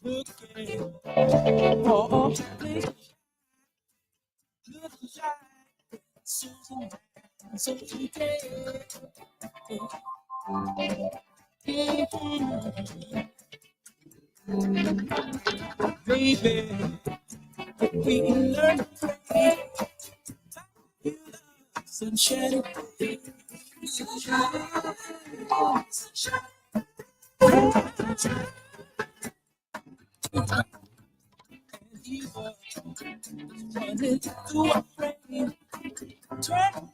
Looking for a place look like Susan, Susan Day. Baby, we learn to play. You love sunshine, sunshine, sunshine. And he was running through a rain, turning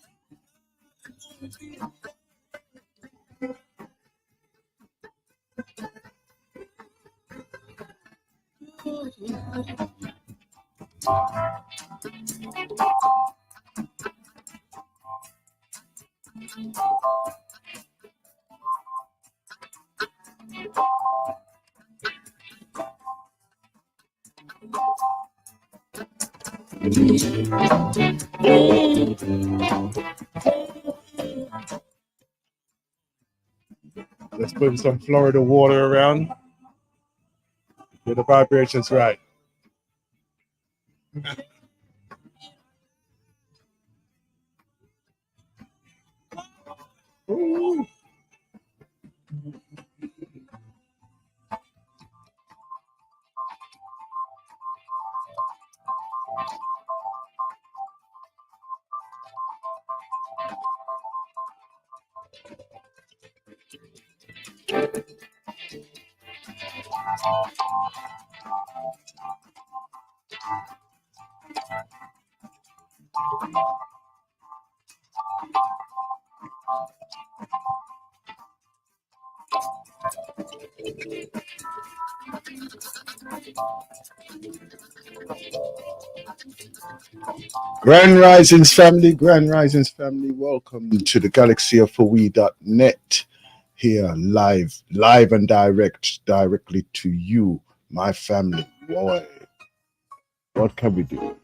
Let's put some Florida water around. Get the vibrations right. Ooh. Grand Risings family, welcome to the galaxy of ForWe.net. Here, live and directly to you, my family. Boy, what can we do?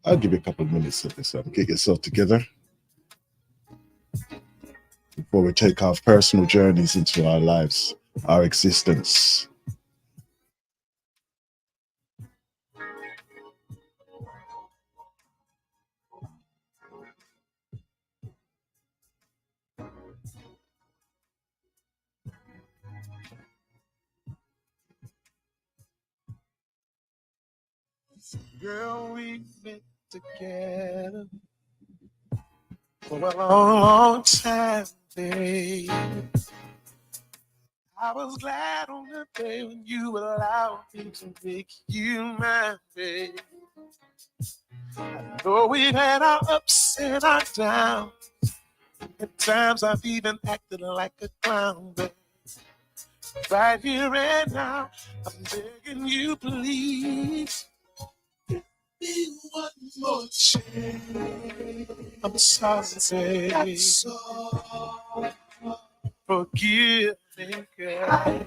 I'll give you a couple of minutes of this. Get yourself together before we take our personal journeys into our lives, our existence. Girl, we've been together for a long time, babe. I was glad on the day when you allowed me to make you my babe. I know we've had our ups and our downs. At times I've even acted like a clown, babe. Right here and now, I'm begging you, please. Give me one more chance. I'm sorry, babe. Forgive me, girl.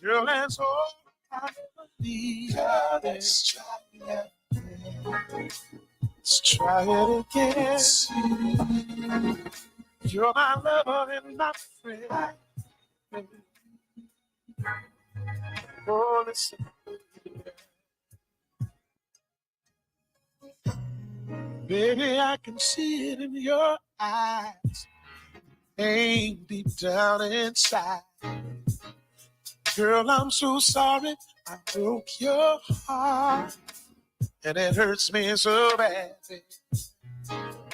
Girl, that's all I believe. Let's try it again. You're my lover and my friend. Oh, listen. Baby, I can see it in your eyes. Ain't deep down inside. Girl, I'm so sorry I broke your heart. And it hurts me so bad.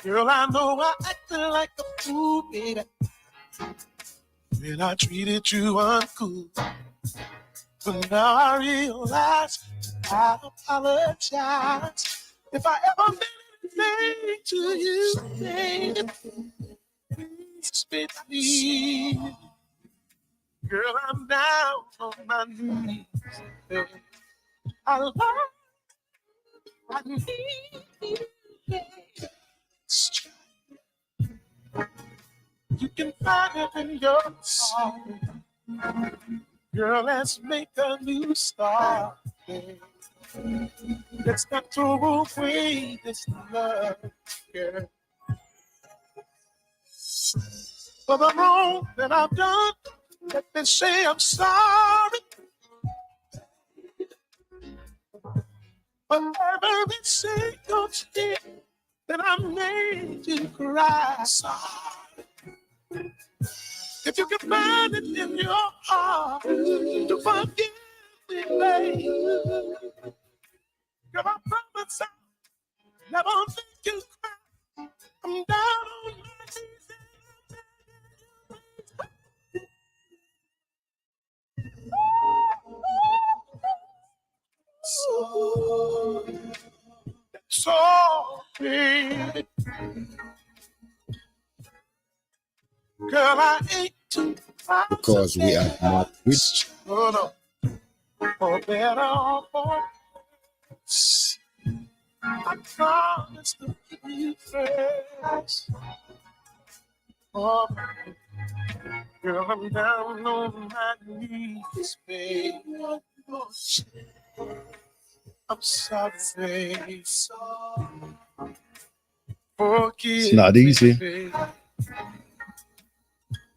Girl, I know I acted like a fool, baby. When I treated you uncool. But now I realize I apologize. If I ever did anything to you, baby, please be please. Girl, I'm down on my knees. Baby. I love, I need you, baby. You can find it in your heart. Girl, let's make a new start. Babe. Let's not throw away this love, girl. For the wrong that I've done, let me say I'm sorry. For every single tear that I made you cry. Sorry. If you can find it in your heart to forgive me, babe. Girl, I promise I'll never make you cry. I'm down on my knees. Sorry, girl, I ain't too proud because to we are not with hold up for better or for worse. I promise to keep you first. Oh, girl, I'm down on my knees, babe. I'm sorry, babe. Forgive it's not me, easy. babe.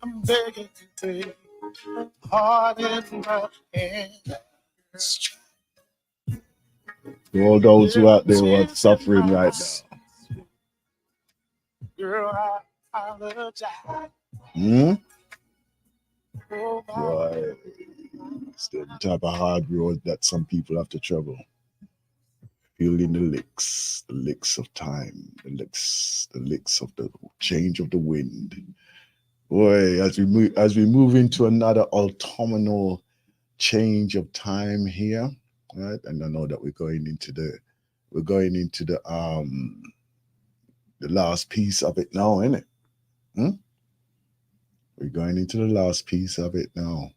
I'm begging you, babe. Heart in my hands. To all those who out there who are suffering right now. Girl, I apologize. Hmm? Oh, my Boy, it's the type of hard road that some people have to travel. Feeling the licks of time, the licks of the change of the wind. Boy, as we move into another autumnal change of time here, right? And I know that we're going into the last piece of it now, isn't it? Hmm? We're going into the last piece of it now.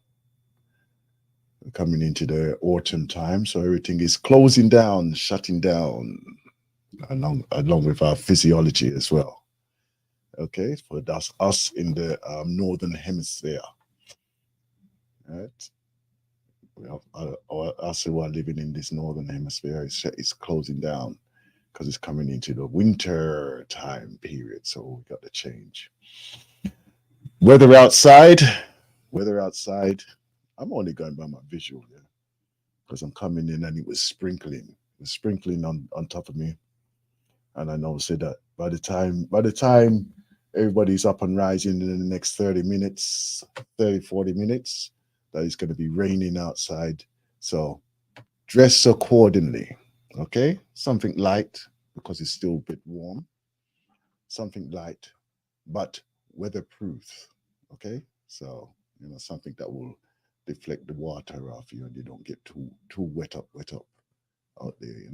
We're coming into the autumn time, so everything is closing down, shutting down, along with our physiology as well. Okay, for us in the northern hemisphere, right? We have, us who are living in this northern hemisphere is closing down because it's coming into the winter time period. So we got to change. Weather outside, weather outside. I'm only going by my visual, yeah, because I'm coming in and it was sprinkling. It was sprinkling on top of me, and I know say that by the time everybody's up and rising in the next 30 minutes, 30, 40 minutes, that it's going to be raining outside. So dress accordingly. Okay, something light because it's still a bit warm. Something light, but weatherproof. Okay, so something that will deflect the water off you and you don't get too wet up out there.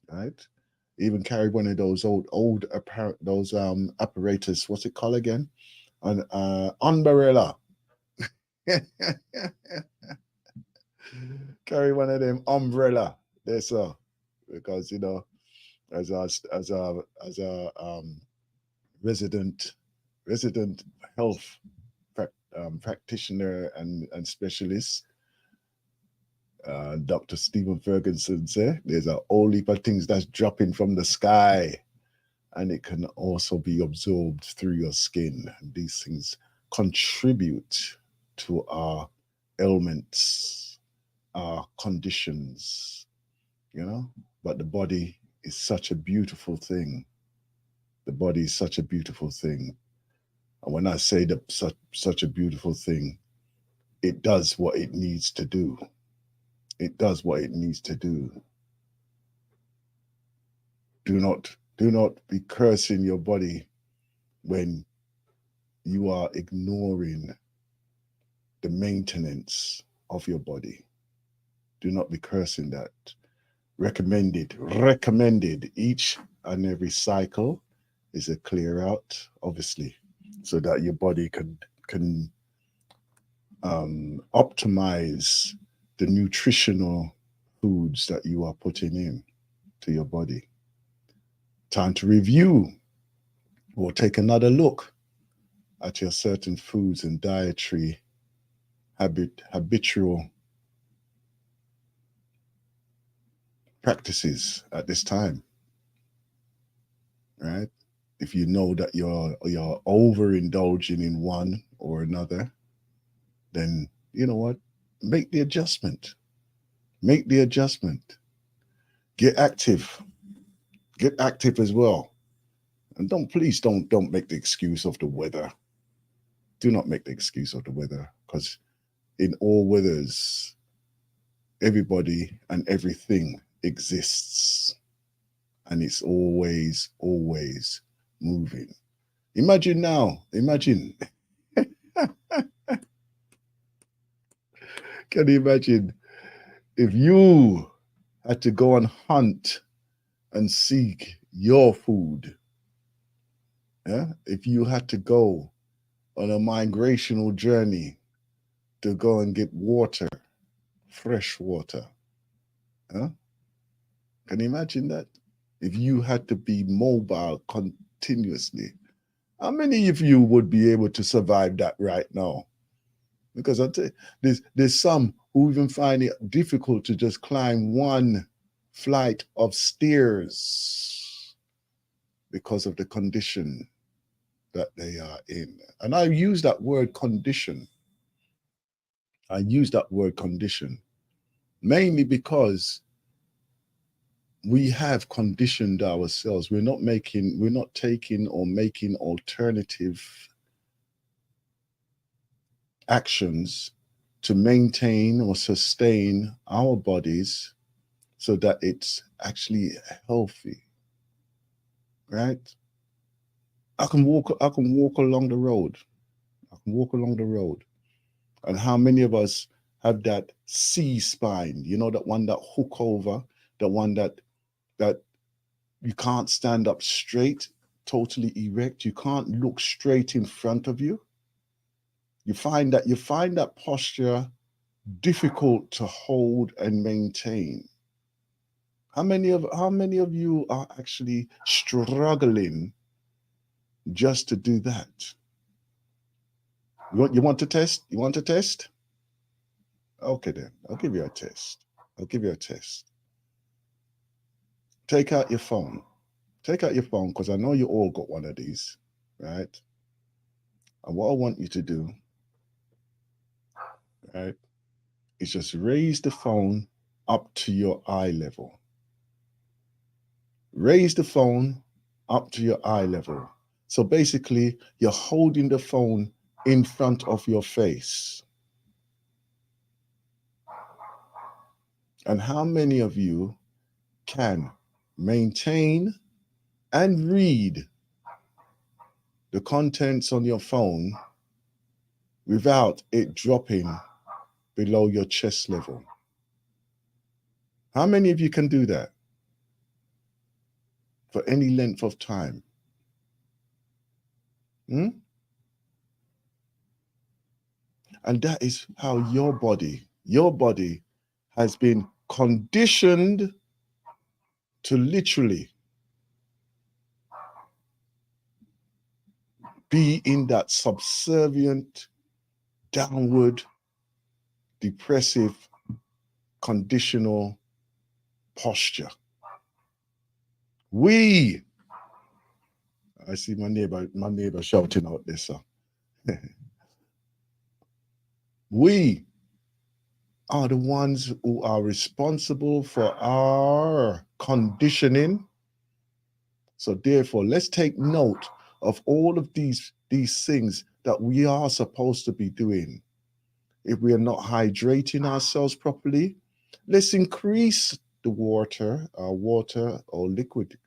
Right? Even carry one of those old those apparatus. What's it called again? An umbrella. Carry one of them umbrella. There, so because as a resident health practitioner and specialist, Dr. Stephen Ferguson said, there's a whole heap of things that's dropping from the sky, and it can also be absorbed through your skin. And these things contribute to our ailments, our conditions, But the body is such a beautiful thing. The body is such a beautiful thing. And when I say that such a beautiful thing, it does what it needs to do. It does what it needs to do. Do not be cursing your body when you are ignoring the maintenance of your body. Do not be cursing that. Recommended each and every cycle is a clear out, obviously, so that your body can optimize the nutritional foods that you are putting in to your body. Time to review or take another look at your certain foods and dietary habitual practices at this time, right? If you know that you're overindulging in one or another, then you know what? Make the adjustment. Make the adjustment. Get active. Get active as well. And don't make the excuse of the weather. Do not make the excuse of the weather, because in all weathers, everybody and everything exists, and it's always moving. Imagine now, imagine. Can you imagine if you had to go and hunt and seek your food? Yeah? If you had to go on a migrational journey to go and get water, fresh water. Huh? Can you imagine that? If you had to be mobile continuously, how many of you would be able to survive that right now? Because I tell you, there's some who even find it difficult to just climb one flight of stairs because of the condition that they are in. And I use that word condition. I use that word condition mainly because we have conditioned ourselves. We're not taking or making alternative actions to maintain or sustain our bodies so that it's actually healthy, right? I can walk along the road. I can walk along the road. And how many of us have that C spine? You know, that one that hook over, the one that you can't stand up straight, totally erect. You can't look straight in front of you. You find that posture difficult to hold and maintain. How many of you are actually struggling just to do that? You want to test? You want to test? Okay then, I'll give you a test. I'll give you a test. Take out your phone. Take out your phone, because I know you all got one of these, right? And what I want you to do, right, is just raise the phone up to your eye level. Raise the phone up to your eye level. So basically, you're holding the phone in front of your face. And how many of you can maintain and read the contents on your phone without it dropping below your chest level? How many of you can do that for any length of time? And that is how your body has been conditioned to literally be in that subservient, downward, depressive, conditional posture. I see my neighbor shouting out this. We are the ones who are responsible for our conditioning. So therefore, let's take note of all of these things that we are supposed to be doing. If we are not hydrating ourselves properly, let's increase the water or liquid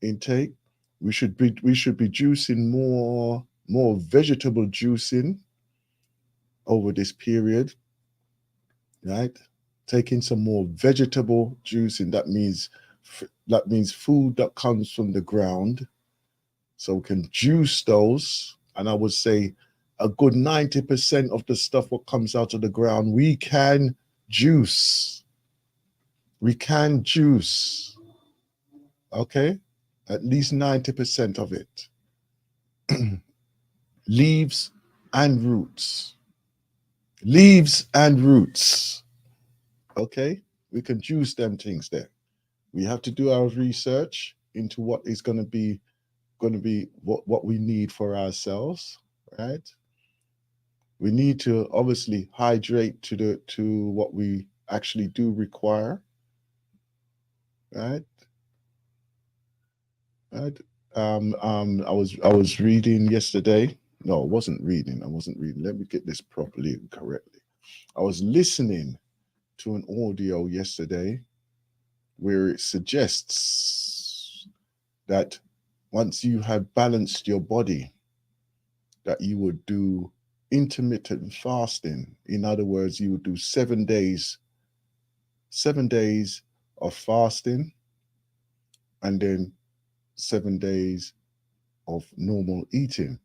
intake. We should be juicing more vegetable juicing over this period, right? Taking some more vegetable juicing. That means food that comes from the ground, so we can juice those. And I would say a good 90% of the stuff what comes out of the ground we can juice. We can juice. Okay? At least 90% of it. Leaves and roots. Leaves and roots. Okay, we can juice them things there. We have to do our research into what is going to be what we need for ourselves, right? We need to obviously hydrate to what we actually do require, right? Right. I was reading yesterday. No, I wasn't reading. I wasn't reading. Let me get this properly and correctly. I was listening to an audio yesterday where it suggests that once you have balanced your body, that you would do intermittent fasting. In other words, you would do 7 days of fasting, and then 7 days of normal eating.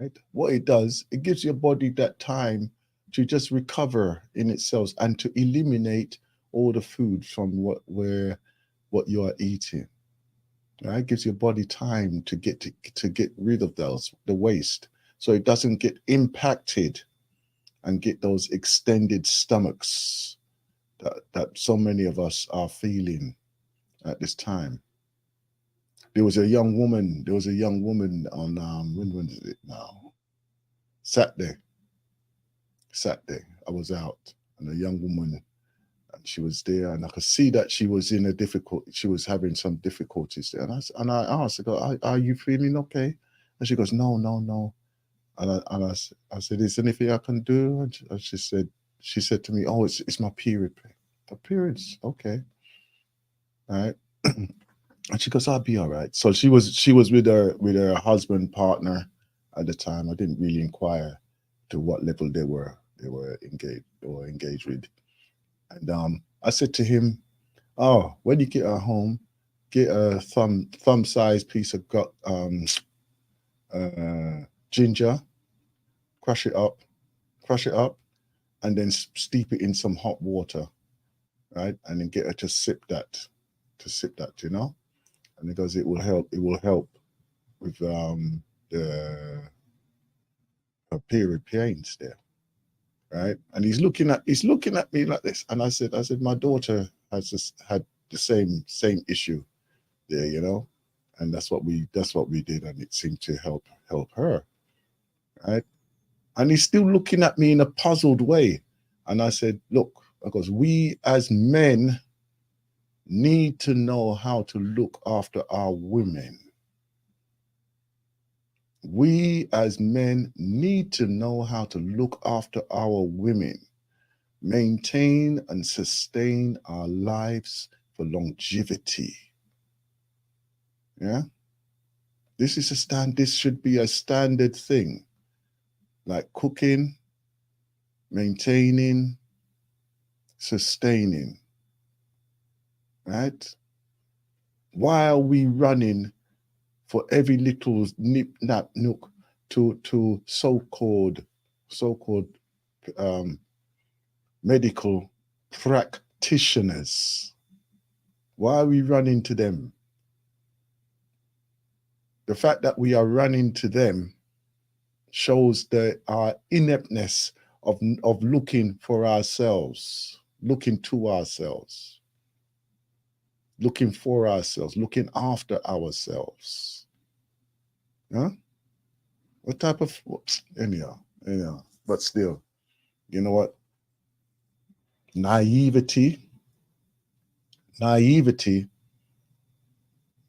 Right? What it does, it gives your body that time to just recover in itself and to eliminate all the food from what you are eating. Right? It gives your body time to get rid of the waste, so it doesn't get impacted and get those extended stomachs that so many of us are feeling at this time. There was a young woman. There was a young woman on when is it now? Saturday. Saturday. I was out, and a young woman, and she was there, and I could see that she was in a difficult. She was having some difficulties there, and I asked, I go, are you feeling okay? And she goes, no, no, no. I said, is there anything I can do? And she said to me, oh, it's my period pain. The periods, okay, all right. And she goes, I'll be all right. So she was with her husband partner at the time. I didn't really inquire to what level they were engaged with. And I said to him, oh, when you get her home, get a thumb sized piece of ginger, crush it up, and then steep it in some hot water, right? And then get her to sip that. And he goes, it will help. It will help with the her period pains there, right? And he's looking at me like this, and I said, my daughter has just had the same issue there. And that's what we did, and it seemed to help her, right? And he's still looking at me in a puzzled way, and I said, look, because we as men need to know how to look after our women. We as men need to know how to look after our women, maintain and sustain our lives for longevity. Yeah? This should be a standard thing, like cooking, maintaining, sustaining. Right? Why are we running for every little nip, nap, nook to so-called medical practitioners? Why are we running to them? The fact that we are running to them shows our ineptness of looking for ourselves, looking to ourselves, looking for ourselves, looking after ourselves. Huh? What type of anyhow? But still, you know what? Naivety.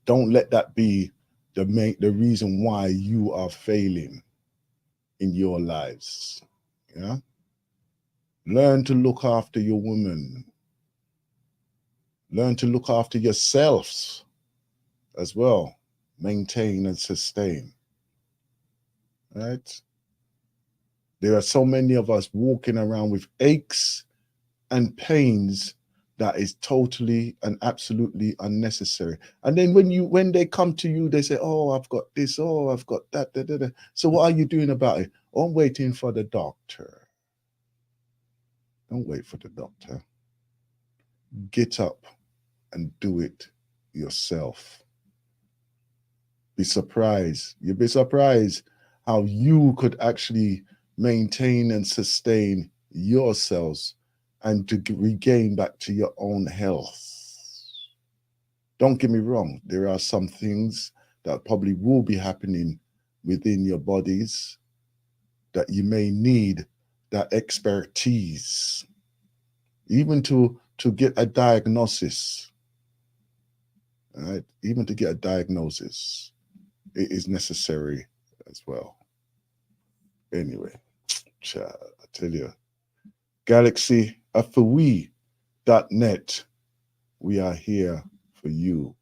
Don't let that be the reason why you are failing in your lives. Yeah. Learn to look after your woman. Learn to look after yourselves as well. Maintain and sustain. Right? There are so many of us walking around with aches and pains that is totally and absolutely unnecessary. And then when they come to you, they say, oh, I've got this, oh, I've got that. Da, da, da. So what are you doing about it? Oh, I'm waiting for the doctor. Don't wait for the doctor. Get up and do it yourself. Be surprised. You'll be surprised how you could actually maintain and sustain yourselves and to regain back to your own health. Don't get me wrong, there are some things that probably will be happening within your bodies that you may need that expertise, even to get a diagnosis. Right? Even to get a diagnosis, it is necessary as well. Anyway, child, I tell you, galaxyofwe.net, we are here for you.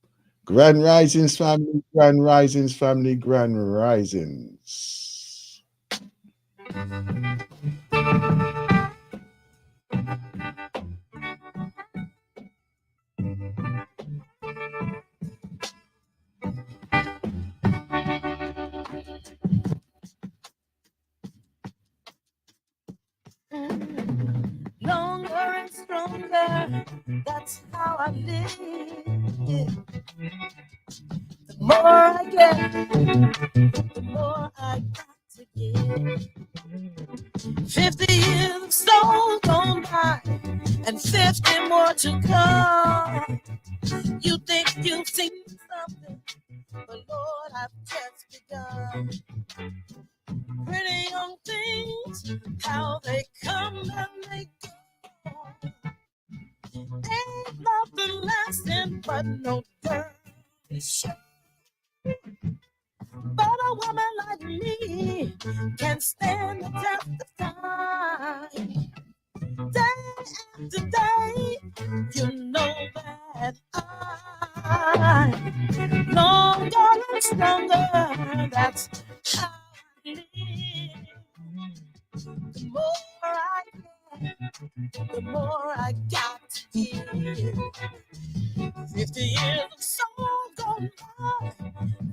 Grand Risings family, Grand Risings family, Grand Risings. Longer and stronger, that's how I live. The more I get, the more I got to give. 50 years of soul gone by, and 50 more to come. You think you've seen something, but Lord, I've just begun. Pretty young things, how they come and they go. Ain't nothing lasting but no dirty show. But a woman like me can stand the test of time. Day after day, you know that I'm longer and stronger. That's how I live. The more I get, the more I got to give. 50 years of soul gone by,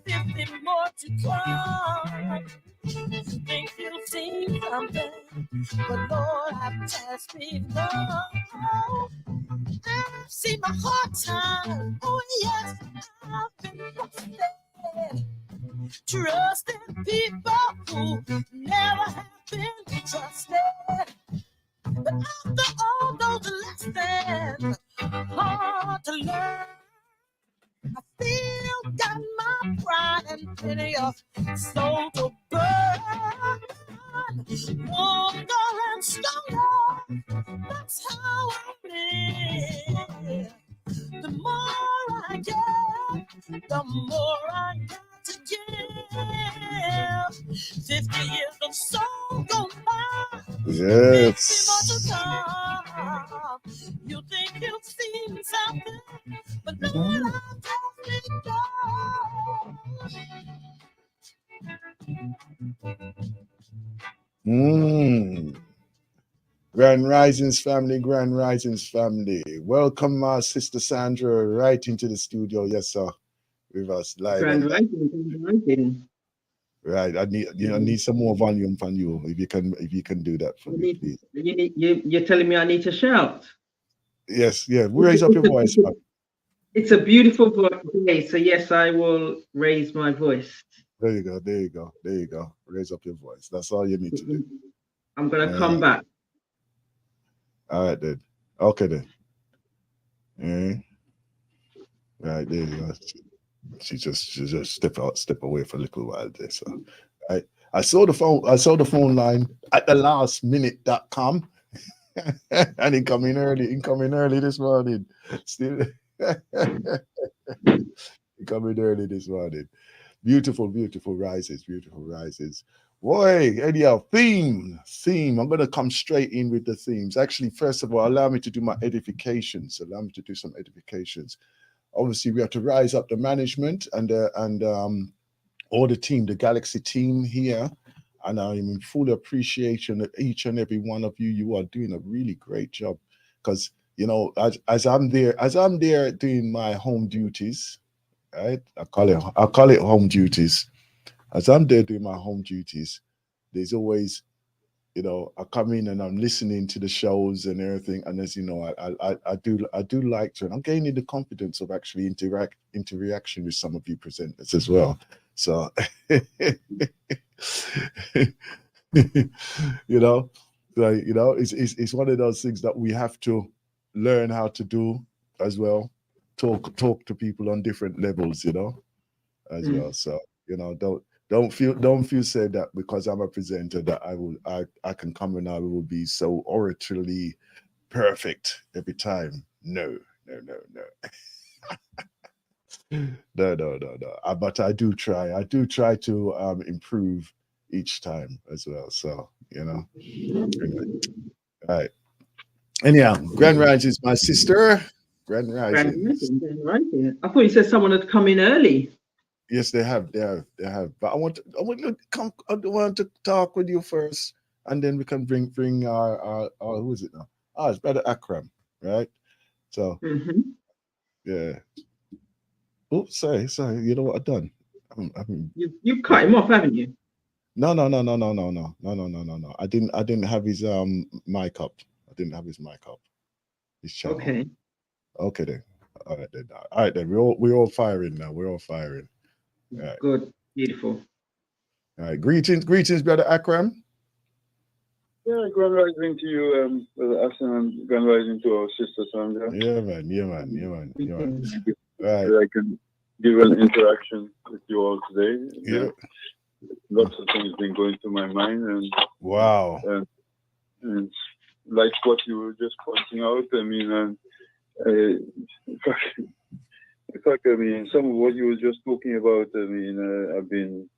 50 more to come. You think you've seen something, but Lord, I've just begun. I've seen my hard time. Oh yes, I've been busted. Trusting people who never have been trusted. But after all those lessons, hard to learn, I still got my pride and plenty of soul to burn. Longer and stronger, that's how I live. The more I get, the more I got to give. 50 years of soul gone by. Yes. You think you've seen something, but Lord, I've just begun. Grand Risings family, Grand Risings family. Welcome, my sister Sandra, right into the studio. Yes, sir. With us live. Grand Rising. Right. I need some more volume from you. If you can do that for me, please. You're telling me I need to shout? Yes, yeah. Raise up your voice. It's a beautiful voice, so yes, I will raise my voice. There you go. Raise up your voice. That's all you need to do. I'm gonna come back. All right then. Okay then. Right there you go. She just step away for a little while there. So I saw the phone line at the lastminute.com and incoming early this morning. Still incoming early this morning. Beautiful rises. Boy, anyhow, theme. I'm gonna come straight in with the themes. Actually, first of all, allow me to do my edifications. Obviously, we have to rise up the management and all the team, the Galaxy team here, and I'm in full appreciation that each and every one of you are doing a really great job. Because as I'm there doing my home duties, right? I call it home duties. As I'm there doing my home duties, there's always, I come in and I'm listening to the shows and everything, and as you know, I do like to, and I'm gaining the confidence of actually interaction with some of you presenters as well. So You know, like, it's one of those things that we have to learn how to do as well. Talk to people on different levels, as Mm. well. So, don't feel said that because I'm a presenter that I can come and I will be so oratorily perfect every time. No, no, no, no. No. But I do try. I do try to improve each time as well. So, anyway. All right. Anyhow, Grand Rise is my sister. Grand Grand Rising. Rising, Grand Rising. I thought you said someone had come in early. Yes, they have. But I want to come. I want to talk with you first, and then we can bring our who is it now? It's Brother Akram, right? So Mm-hmm. yeah. Oh, sorry. You know what I've done? You've cut him off, haven't you? No. I didn't have his mic up. I didn't have his mic up. His channel. Okay. Okay then. All right then. We're all firing now. We're all firing. All right. Good. Beautiful. All right. Greetings, Brother Akram. Yeah, Grand Rising to you, Brother Asim, and Grand Rising to our sister Sandra. Yeah, man. Right. I can give an interaction with you all today. Yeah. Lots of things been going through my mind, and wow. And like what you were just pointing out, I mean, and in fact, I mean, some of what you were just talking about, I mean, I've been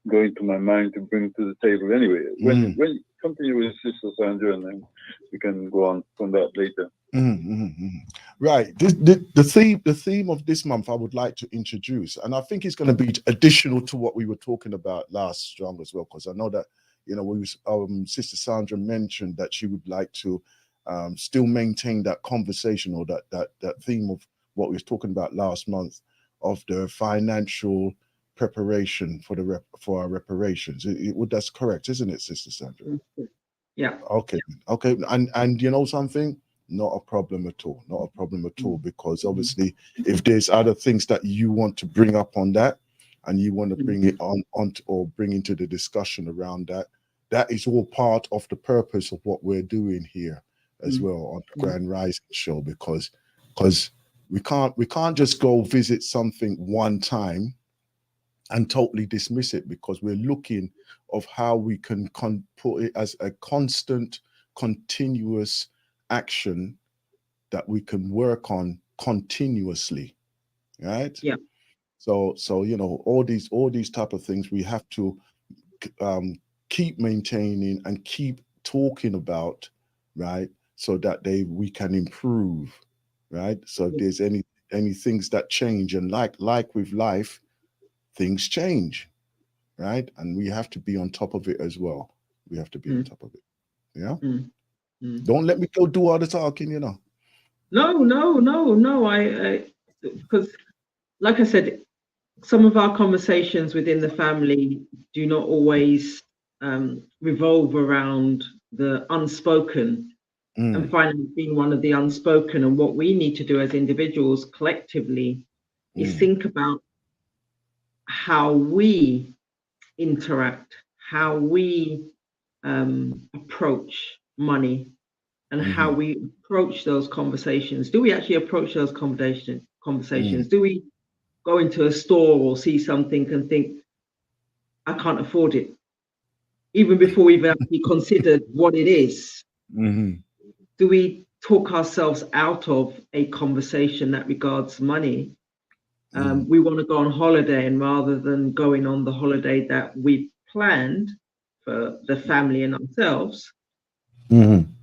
going to my mind to bring to the table. Anyway, when continue with Sister Sandra, and then we can go on from that later. Right. The theme of this month I would like to introduce, and I think it's going to be additional to what we were talking about last strong as well, because I know that Sister Sandra mentioned that she would like to still maintain that conversation or that theme of what we was talking about last month of the financial preparation for our reparations. That's correct, isn't it, Sister Sandra? Yeah. Okay. And you know something? Not a problem at all. Not a problem at all, because obviously, if there's other things that you want to bring up on that, and you want to bring it on or bring into the discussion around that, that is all part of the purpose of what we're doing here as well on the Grand Rising Show, because we can't just go visit something one time and totally dismiss it, because we're looking of how we can put it as a constant, continuous action that we can work on continuously, right? Yeah. So all these type of things we have to keep maintaining and keep talking about, right? So that we can improve, right? So if there's any things that change, and like with life, things change, right? And we have to be on top of it as well. We have to be on top of it. Yeah. Don't let me go do all the talking, No. I because, like I said, some of our conversations within the family do not always revolve around the unspoken, and finance being one of the unspoken. And what we need to do as individuals collectively is think about how we interact, how we approach money, and how we approach those conversations. Do we actually approach those conversations? Do we go into a store or see something and think, I can't afford it, even before we've actually considered what it is? Do we talk ourselves out of a conversation that regards money? We want to go on holiday, and rather than going on the holiday that we planned for the family and ourselves,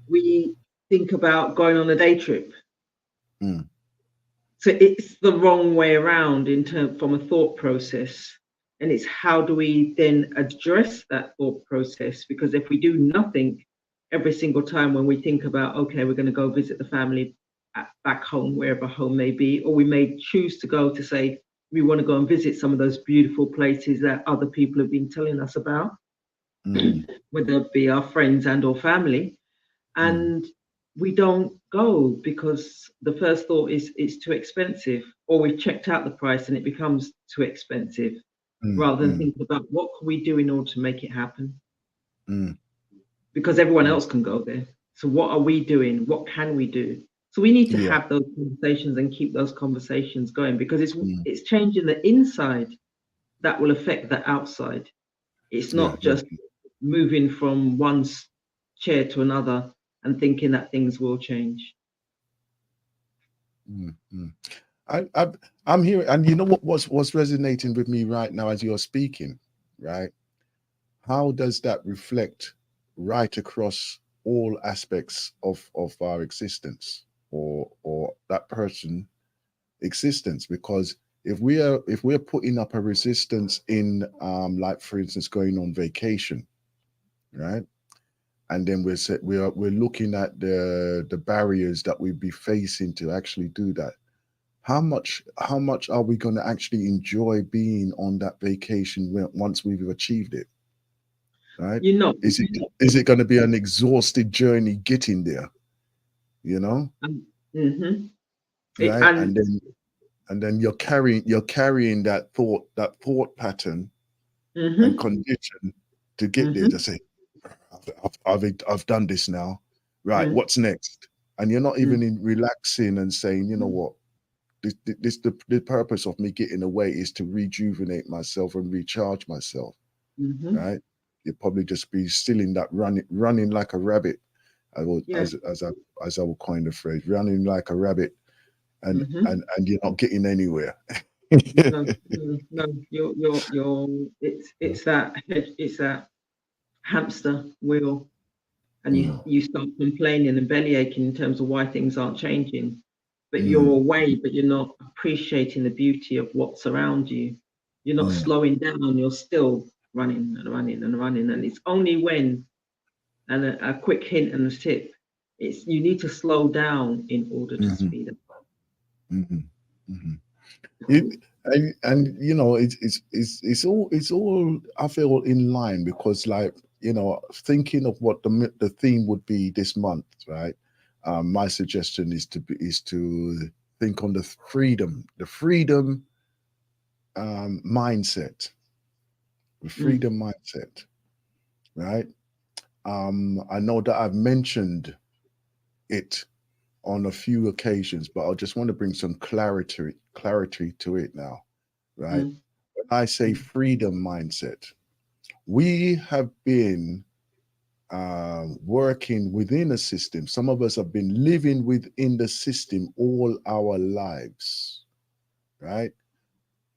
we think about going on a day trip. So it's the wrong way around from a thought process. And it's how do we then address that thought process? Because if we do nothing every single time when we think about, okay, we're going to go visit the family back home, wherever home may be, or we may choose to go to say, we want to go and visit some of those beautiful places that other people have been telling us about, whether it be our friends and or family. And we don't go because the first thought is it's too expensive, or we've checked out the price and it becomes too expensive, rather than thinking about what can we do in order to make it happen. Mm. because everyone Mm. else can go there. So what are we doing? What can we do? So we need to Yeah. have those conversations and keep those conversations going, because Mm. it's changing the inside that will affect the outside. It's Yeah. not just moving from one chair to another and thinking that things will change. Mm. Mm. I'm hearing, and you know what's resonating with me right now as you're speaking, right? How does that reflect right across all aspects of our existence, or that person existence? Because if we're putting up a resistance in, like for instance, going on vacation, right? And then we're looking at the barriers that we'd be facing to actually do that. How much are we going to actually enjoy being on that vacation once we've achieved it, right? You know, Is it going to be an exhausted journey getting there, you know, mm-hmm. right? And And then you're carrying that thought pattern and mm-hmm, condition to get there, mm-hmm, to say, I've done this now, right? mm-hmm, What's next? And you're not even in relaxing and saying, you know what, the purpose of me getting away is to rejuvenate myself and recharge myself, mm-hmm. right? You'd probably just be still in that running like a rabbit. I will, Yeah. as I will coin the phrase, running like a rabbit, and Mm-hmm. and you're not getting anywhere. No, no, you're it's that hamster wheel, and Mm, you start complaining and belly aching in terms of why things aren't changing, but you're mm, away, but you're not appreciating the beauty of what's around you. You're not mm, slowing down. You're still running and running and running, and it's only when, and a quick hint and a tip, it's you need to slow down in order to mhm, speed up. mhm, mhm. And you know, it's all I feel in line, because, like, you know, thinking of what the theme would be this month, right? My suggestion is to think on the freedom mindset, the Mm, freedom mindset, right? I know that I've mentioned it on a few occasions, but I just want to bring some clarity to it now, right? mm, When I say mm, freedom mindset, we have been working within a system. Some of us have been living within the system all our lives, right?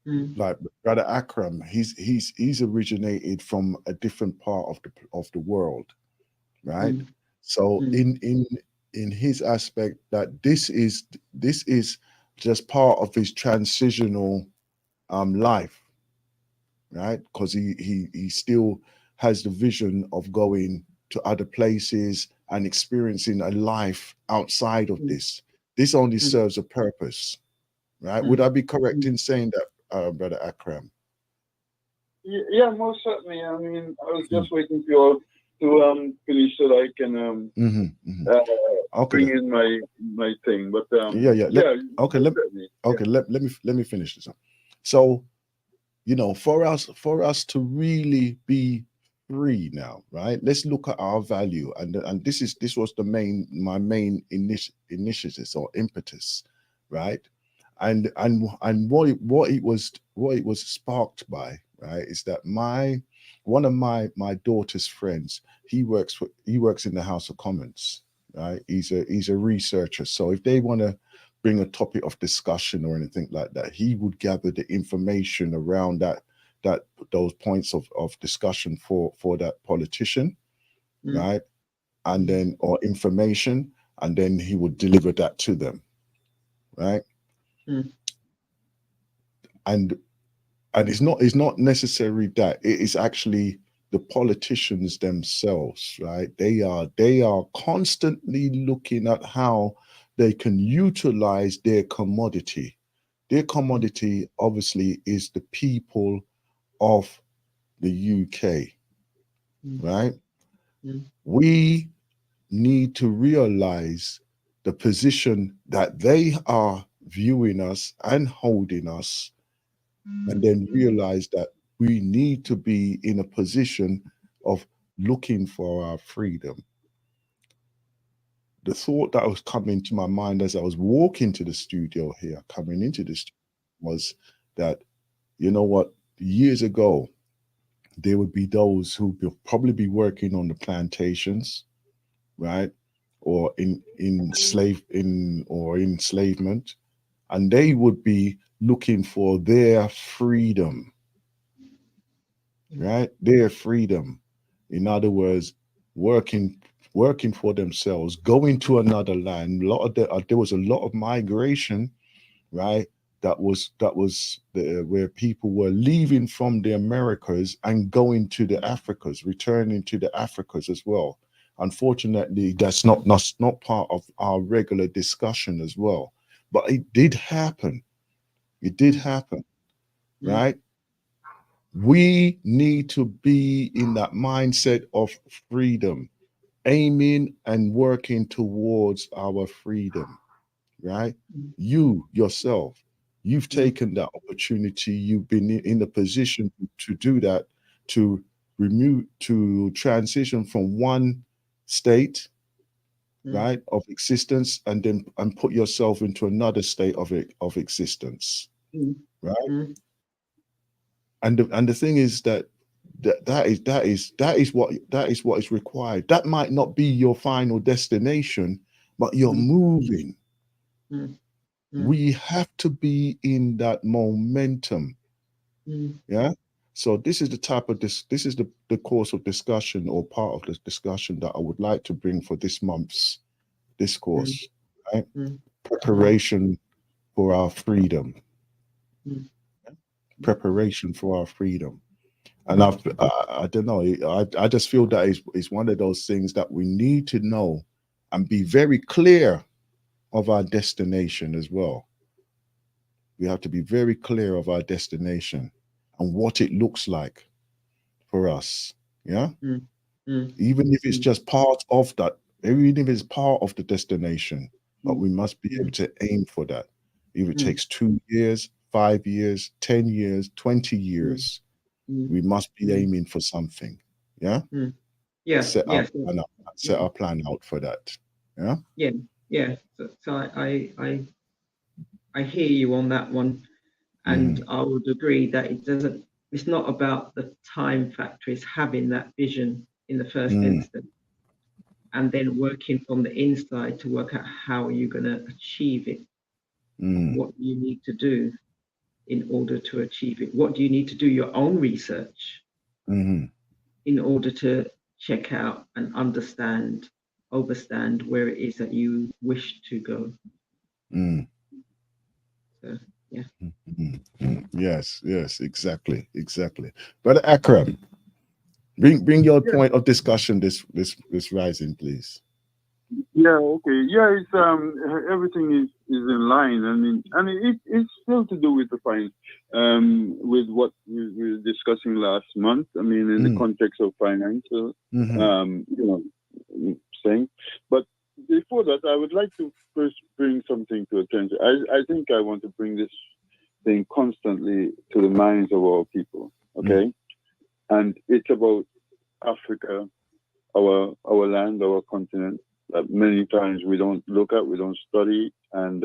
mm, Like Brother Akram, he's originated from a different part of the world, right? mm, So mm, in his aspect, that this is just part of his transitional life, right? Because he still has the vision of going to other places and experiencing a life outside of mm, this. This only mm, serves a purpose, right? Would mm, I be correct mm. in saying that, Brother Akram? Yeah, most certainly. I mean, I was Mm. just waiting for you all to finish so that I can Hmm. Hmm. uh, Okay. bring in my thing. But Yeah, yeah. yeah, Okay. most certainly. Yeah. Okay. Let me finish this up. So, you know, for us to really be free now, right? Let's look at our value, and this was my main initiative or impetus, right? And what it was sparked by, right, is that one of my daughter's friends, he works in the House of Commons, right? He's a researcher. So if they want to bring a topic of discussion or anything like that, he would gather the information around that those points of discussion for that politician, Mm, right? And mm, then, or information, and then he would deliver that to them, right? mm, And it's not necessarily that, it is actually the politicians themselves, right? They are constantly looking at how they can utilize their commodity. Their mm, commodity obviously is the people of the UK, mm, right? mm, We need to realize the position that they are viewing us and holding us, and then realize that we need to be in a position of looking for our freedom, the thought that was coming to my mind as I was walking to the studio here, coming into this, was that, you know what, years ago, there would be those who will probably be working on the plantations, right? Or in enslavement, and they would be looking for their freedom, right? Their freedom. In other words, working for themselves, going to another land. There was a lot of migration, right? That was where people were leaving from the Americas and going to the Africas, returning to the Africas as well. Unfortunately, that's not part of our regular discussion as well. But it did happen. It did happen, right? We need to be in that mindset of freedom, aiming and working towards our freedom, right? You yourself, you've taken that opportunity. You've been in the position to do that, to transition from one state, right, of existence, and put yourself into another state of existence, right? And the thing is that is what is required. That might not be your final destination, but you're moving. We have to be in that momentum. Yeah. So this is the type of this is the course of discussion, or part of the discussion, that I would like to bring for this month's discourse, right? Preparation for our freedom. Preparation for our freedom. And I don't know, I just feel that it's one of those things that we need to know and be very clear of our destination as well. We have to be very clear of our destination and what it looks like for us. Yeah. Even if it's just part of that, even if it's part of the destination, but we must be able to aim for that. If it takes 2 years, 5 years, 10 years, 20 years, we must be aiming for something. Yeah. Set our plan out for that. Yeah. So I hear you on that one, and I would agree that it's not about the time factor. It's having that vision in the first instance, and then working from the inside to work out how you're going to achieve it. What you need to do in order to achieve it. What do you need to do your own research in order to check out and understand, overstand where it is that you wish to go. So, yeah. Yes, exactly. Brother Akram, bring your point of discussion this rising, please. Yeah, okay. Yeah, it's everything is in line. I mean, it's still to do with the finance, with what we were discussing last month. I mean, in the context of finance, saying. But before that, I would like to first bring something to attention. I think I want to bring this thing constantly to the minds of our people. Okay, and it's about Africa, our land, our continent. That many times we don't look at, we don't study, and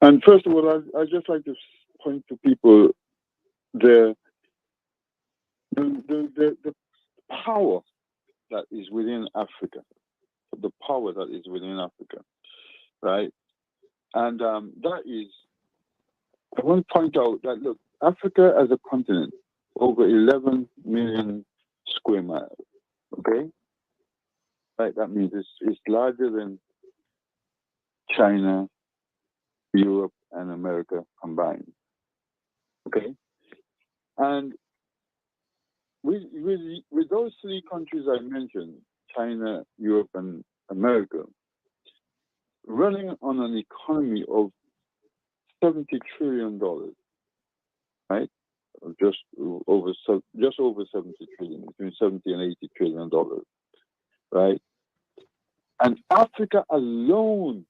and first of all, I just like to point to people the power that is within Africa, right? And that is, I want to point out that, look, Africa as a continent, over 11 million square miles, okay? Right, that means it's larger than China, Europe, and America combined, okay? And with those three countries I mentioned, China, Europe, and America, running on an economy of $70 trillion, right? Just over 70 trillion, between 70 and 80 trillion dollars, right? And Africa alone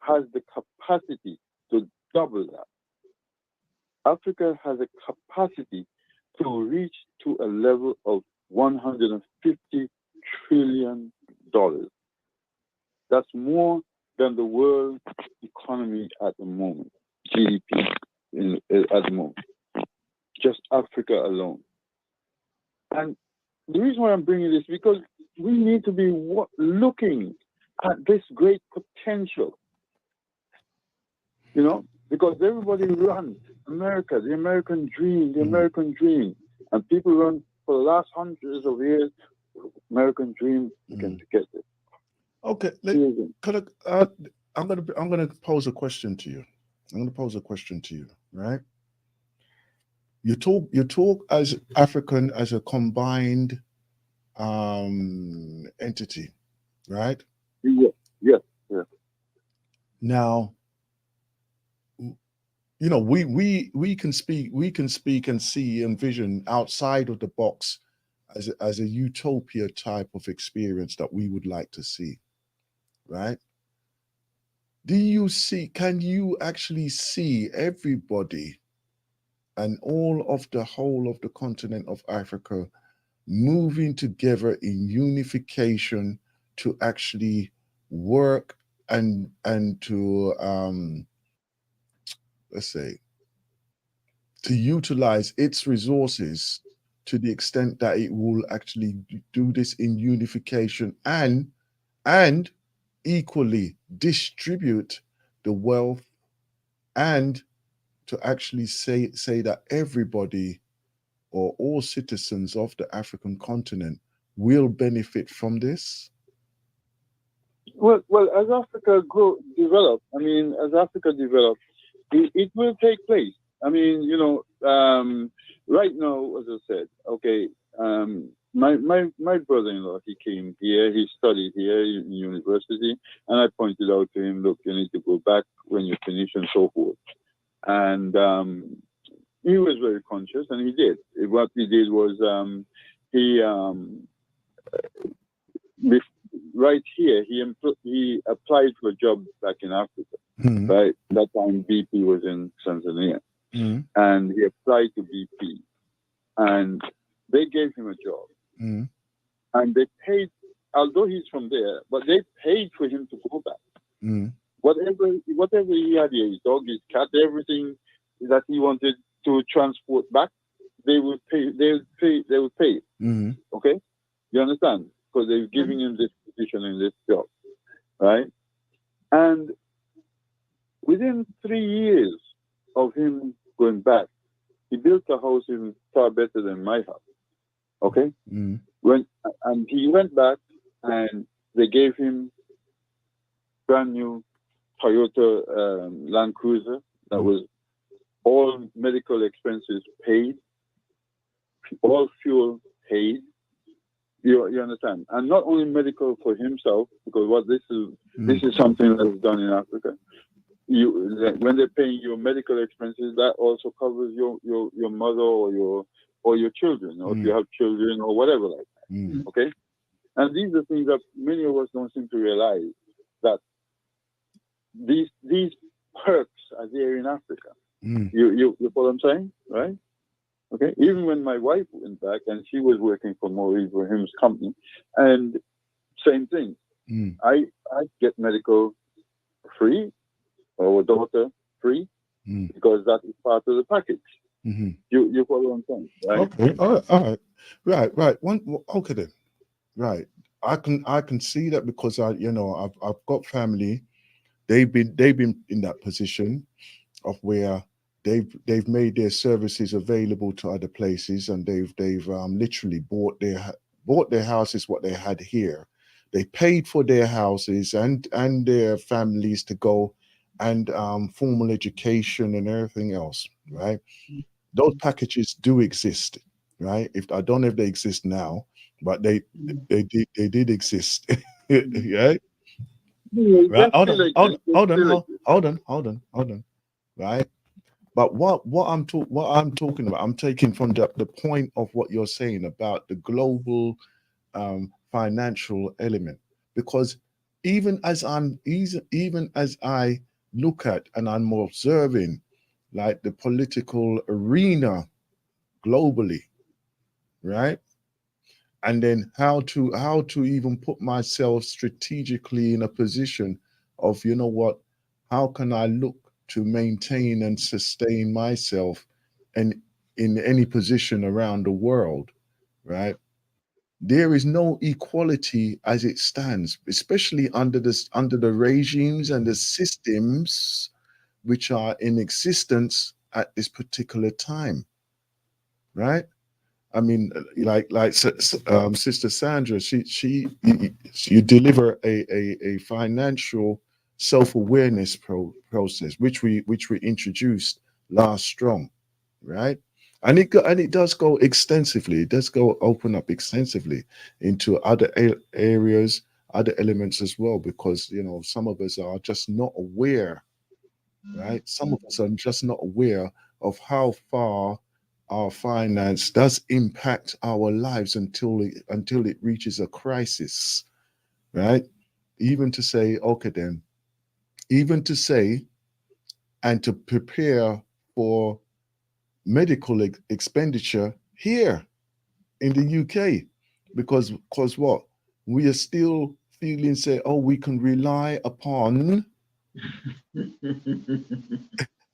has the capacity to double that. Africa has a capacity to reach to a level of $150 trillion. That's more than the world economy at the moment, GDP at the moment, just Africa alone. And the reason why I'm bringing this, because we need to be looking at this great potential, because everybody runs America, the American dream, and people run for the last hundreds of years, American dream again to get it. Okay, I'm gonna pose a question to you. Right? You talk as African as a combined entity, right? Yes. Now, we can speak and see and vision outside of the box as a utopia type of experience that we would like to see, right? Can you actually see everybody and all of the whole of the continent of Africa moving together in unification to actually work and to let's say to utilize its resources to the extent that it will actually do this in unification and equally distribute the wealth, and to actually say that everybody or all citizens of the African continent will benefit from this? Well, as Africa develops, it will take place. Right now, as I said, okay, my brother-in-law, he came here, he studied here in university, and I pointed out to him, look, you need to go back when you finish and so forth. And he was very conscious, and he did. What he did was right here, he applied for a job back in Africa. Mm-hmm. Right, that time BP was in Tanzania, Mm-hmm. and he applied to BP, and they gave him a job, Mm-hmm. and they paid. Although he's from there, but they paid for him to go back. Mm-hmm. Whatever he had here, his dog, his cat, everything that he wanted to transport back, they would pay. They would pay. Mm-hmm. Okay, you understand? Because they were giving him this position in this job, right? And within 3 years of him going back, he built a house even far better than my house. Okay? Mm-hmm. And he went back, and they gave him brand new Toyota Land Cruiser that was all medical expenses paid, all fuel paid. You understand? And not only medical for himself, because this is something that's done in Africa. When they're paying your medical expenses, that also covers your mother or your children, or if you have children or whatever like that. Okay? And these are things that many of us don't seem to realize, that these perks are there in Africa. You follow what I'm saying, right? Okay. Even when my wife went back, and she was working for Maurice Ibrahim's company, and same thing. I get medical free, or daughter free, because that is part of the package. Mm-hmm. You follow what I'm saying, right? Okay. All right. Right. Okay then. Right. I can see that, because I've got family. They've been in that position of where they've made their services available to other places, and they've literally bought their houses, what they had here. They paid for their houses and their families to go and formal education and everything else, right? Those packages do exist, right? I don't know if they exist now, but they did exist. Yeah. Right. Hold on. Right. But what I'm talking about, I'm taking from the point of what you're saying about the global financial element, because even as I look at and I'm observing, like, the political arena globally, right? And then how to even put myself strategically in a position of, you know what, how can I look to maintain and sustain myself and in any position around the world, right? There is no equality as it stands, especially under the regimes and the systems which are in existence at this particular time, right? I mean, Sister Sandra, you deliver a financial self-awareness process, which we introduced last strong, right? And it does go extensively. It does go open up extensively into other areas, other elements as well, because some of us are just not aware, right? Some of us are just not aware of how far our finance does impact our lives until it reaches a crisis, right? Even to say, okay, then, even to say and to prepare for medical expenditure here in the UK, because what we are still feeling say, oh, we can rely upon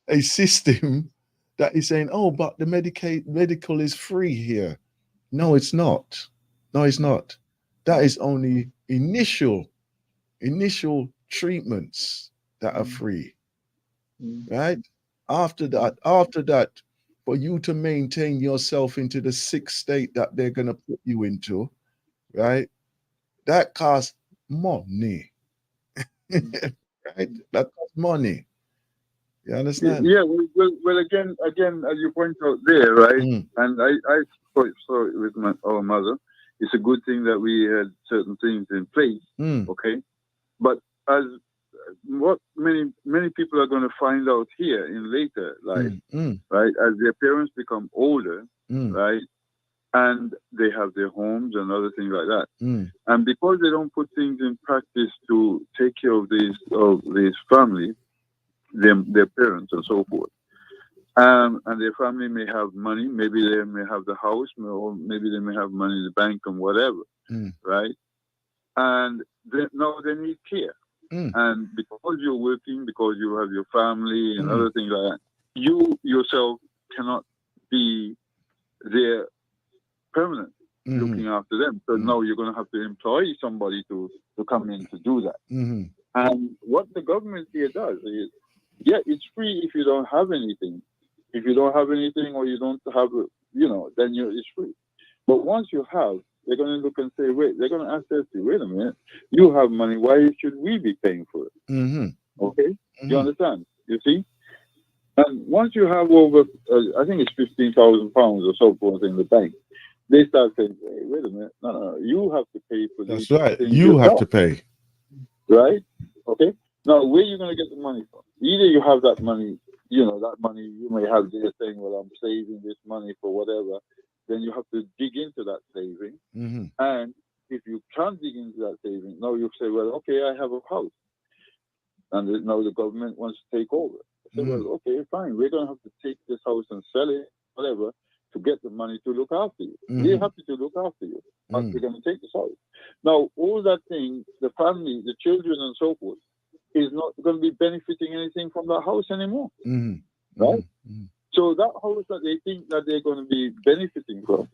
a system that is saying, oh, but the medical is free here. No, it's not. No, it's not. That is only initial treatments that are free, right? After that, for you to maintain yourself into the sick state that they're gonna put you into, right? That costs money, right? That costs money. You understand? Yeah, well, again, as you point out there, right? Mm, And I saw it with our mother. It's a good thing that we had certain things in place, mm, okay? But as what many people are going to find out here in later life, mm, right? As their parents become older, mm, right? And they have their homes and other things like that. mm, And because they don't put things in practice to take care of these families, their parents and so forth. And their family may have money. Maybe they may have the house, or maybe they may have money in the bank and whatever, mm, right? And now they need care. mm, And because you're working, because you have your family and mm, other things like that, you yourself cannot be there permanent mm, looking after them. So mm, now you're going to have to employ somebody to come in to do that. mm, And what the government here does is, yeah, it's free if you don't have anything. If you don't have anything or you don't have, then it's free. But once you have, they're going to look and say, wait, they're going to assess you, wait a minute, you have money, why should we be paying for it? mm, Okay? You mm, understand? You see? And once you have over, I think it's £15,000 or so forth in the bank, they start saying, hey, wait a minute, no, you have to pay for That's these right. things You have yourself. to pay. Right? Okay. Now, where are you going to get the money from? Either you have that money, that money you may have there saying, well, I'm saving this money for whatever. Then you have to dig into that saving. Mm-hmm. And if you can't dig into that saving, now you say, well, okay, I have a house. And now the government wants to take over. I say, well, okay, fine. We're going to have to take this house and sell it, whatever, to get the money to look after you. We're happy to look after you, but we're going to take this house. Now, all that thing, the family, the children and so forth, is not going to be benefiting anything from that house anymore. Right? So that house that they think that they're going to be benefiting from,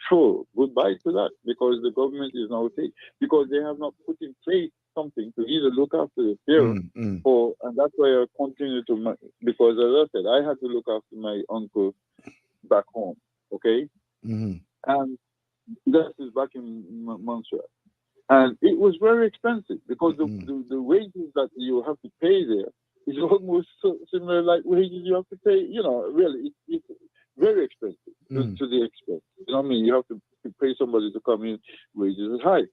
sure, goodbye to that, because the government is now taking, because they have not put in place something to either look after the parents and that's why I continue to, because as I said, I had to look after my uncle back home, okay? And that is back in Montreal. And it was very expensive because the wages that you have to pay there is almost similar like wages you have to pay, really, it's very expensive to the extent. You know what I mean? You have to pay somebody to come in, wages is high.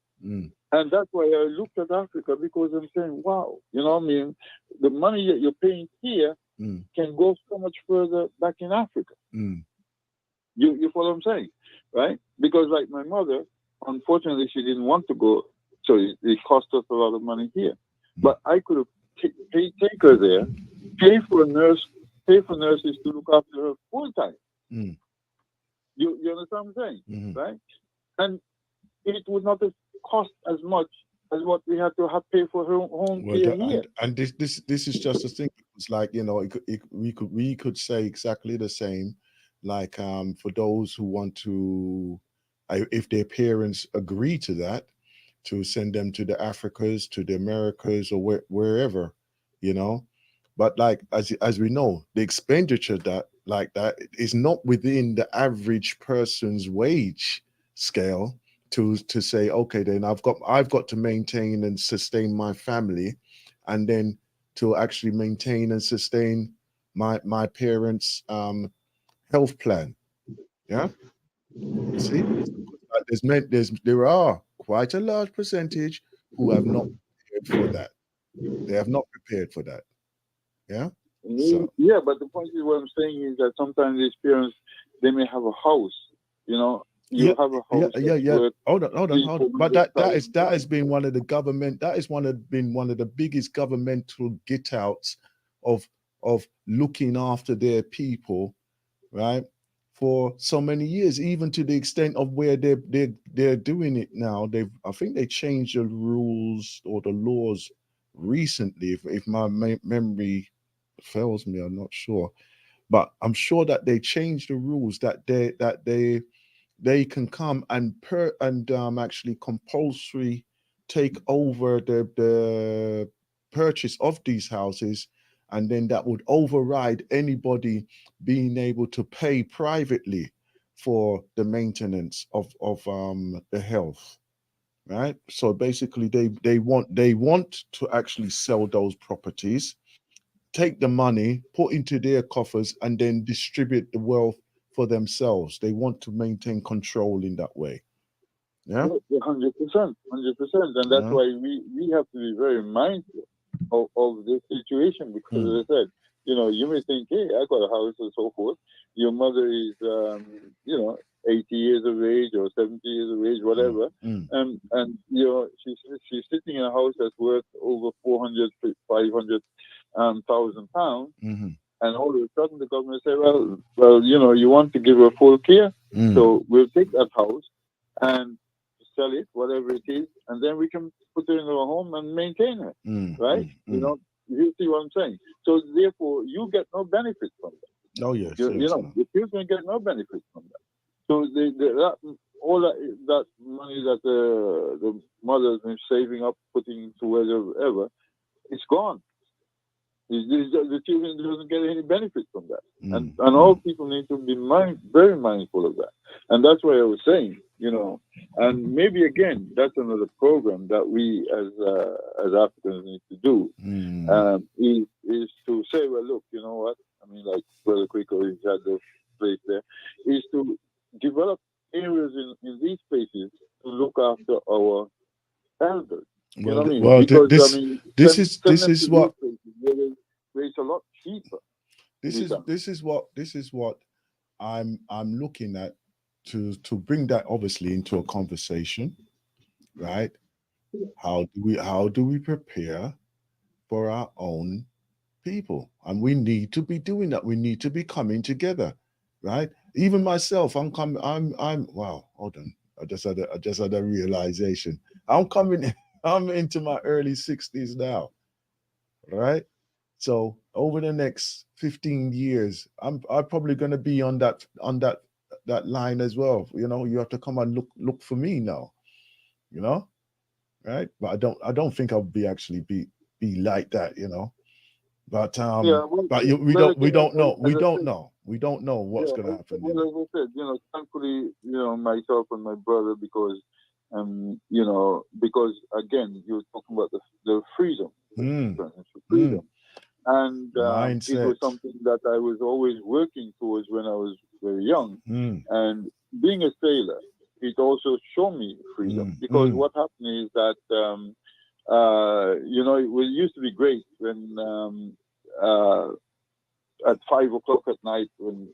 And that's why I looked at Africa, because I'm saying, wow, you know what I mean? The money that you're paying here can go so much further back in Africa. You follow what I'm saying? Right? Because like my mother, unfortunately, she didn't want to go, so it cost us a lot of money here. But I could have take her there, pay for nurses to look after her full time. You understand what I'm saying, Mhm. right? And it would not have cost as much as what we had to have pay for home Well, care here. and this is just the thing. It's like, you know, we could say exactly the same, like for those who want to, if their parents agree to that, to send them to the Africas, to the Americas, or wherever, you know. But like as we know, the expenditure that like that is not within the average person's wage scale to say, okay, then I've got to maintain and sustain my family, and then to actually maintain and sustain my parents' health plan. Yeah, you see, there are quite a large percentage who have not prepared for that. They have not prepared for that. Yeah. So Yeah, but the point is, what I'm saying is that sometimes these parents, they may have a house. You know, yeah, you have a house that's yeah. worth Hold three, on. four But hundred that thousand has been one of the government. That is been one of the biggest governmental get outs of looking after their people, right? For so many years, even to the extent of where they're doing it now. I think they changed the rules or the laws recently. If my memory fails me, I'm not sure, but I'm sure that they changed the rules that they can come and actually compulsory take over the purchase of these houses, and then that would override anybody being able to pay privately for the maintenance of the health, right? So basically they want to actually sell those properties, take the money, put into their coffers, and then distribute the wealth for themselves. They want to maintain control in that way. Yeah. 100%, 100%, and that's Yeah. why we have to be very mindful of this situation, because Mm, as I said, you may think, hey, I got a house and so forth. Your mother is, 80 years of age or 70 years of age, mm, whatever, mm, and she's sitting in a house that's worth over 400, 500 thousand pounds, mhm, and all of a sudden the government say, well, you want to give her full care, mm, so we'll take that house and sell it, whatever it is, and then we can put her in our home and maintain her, mm, right? mm, mm. You see what I'm saying? So therefore, you get no benefit from that. Oh yes, yes, no. The children get no benefit from that. So all that money that the mother's been saving up, putting to whatever, it's gone. The children doesn't get any benefit from that, and Mm, all mm, people need to be very mindful of that. And that's why I was saying, and maybe again, that's another program that we as Africans need to do, mm, is to say, well, look, you know what? I mean, like Brother Quico is at the place there, is to develop areas in these places to look after our elders. You know well, what I mean? well, Because I mean, send this them to is these what places where it's a lot cheaper to be done. this is what I'm looking at to bring that obviously into a conversation, right? How do we prepare for our own people? And we need to be doing that. We need to be coming together, right? Even myself, I'm wow, hold on. I just had a realization. I'm coming I'm into my early 60s now, right? So over the next 15 years, I'm probably gonna be on that line as well. You know, you have to come and look for me now, you know, right? But I don't think I'll be actually be like that, you know. Yeah, well, But well again, we don't know what's yeah, going to happen, you well, know. as I said, thankfully, myself and my brother, because again, you were talking about the freedom, Mm, the mm, freedom, and it was mindset. something that I was always working towards when I was very young, Mm, and being a sailor, it also showed me freedom, mm, because mm, what happened is that it used to be great when at 5 o'clock at night when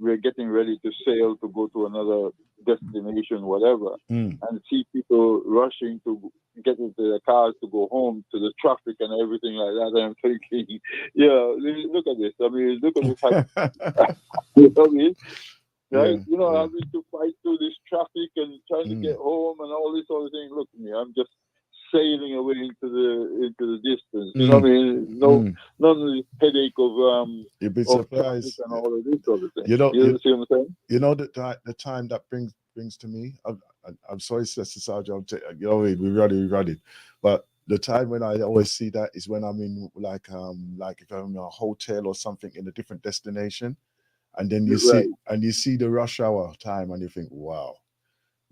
we're getting ready to sail to go to another destination, whatever, mm. and see people rushing to get into their cars to go home to the traffic and everything like that. And I'm thinking, yeah, look at this. I mean, look at this. You know what I mean? right? Yeah, You know, yeah. having to fight through this traffic and trying to get home and all this sort of thing. Look at me, I'm just sailing away into the distance. You know what I mean? None of the headache You'd be of traffic surprised. and all of this sort of thing. You know, You see what I'm saying? you know the time that brings to me. I'm sorry, Sister Sergeant. You know, we read it, but the time when I always see that is when I'm in like if I'm in a hotel or something in a different destination, and then you Right. see the rush hour time, and you think, wow,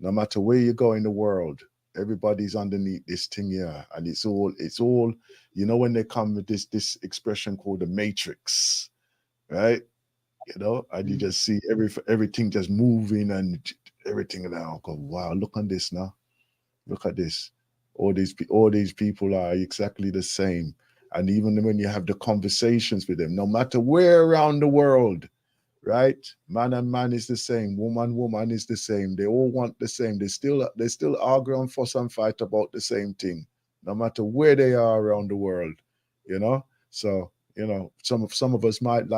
no matter where you go in the world, everybody's underneath this thing here, and it's all you know, when they come with this expression called the matrix, right? You know, and you just see everything just moving and everything now. Go, wow, look on this now. Look at this. All these people are exactly the same. And even when you have the conversations with them, no matter where around the world, right? Man and man is the same. Woman is the same. They all want the same. They still argue and fuss and fight about the same thing, no matter where they are around the world. You know. So you know, some of us might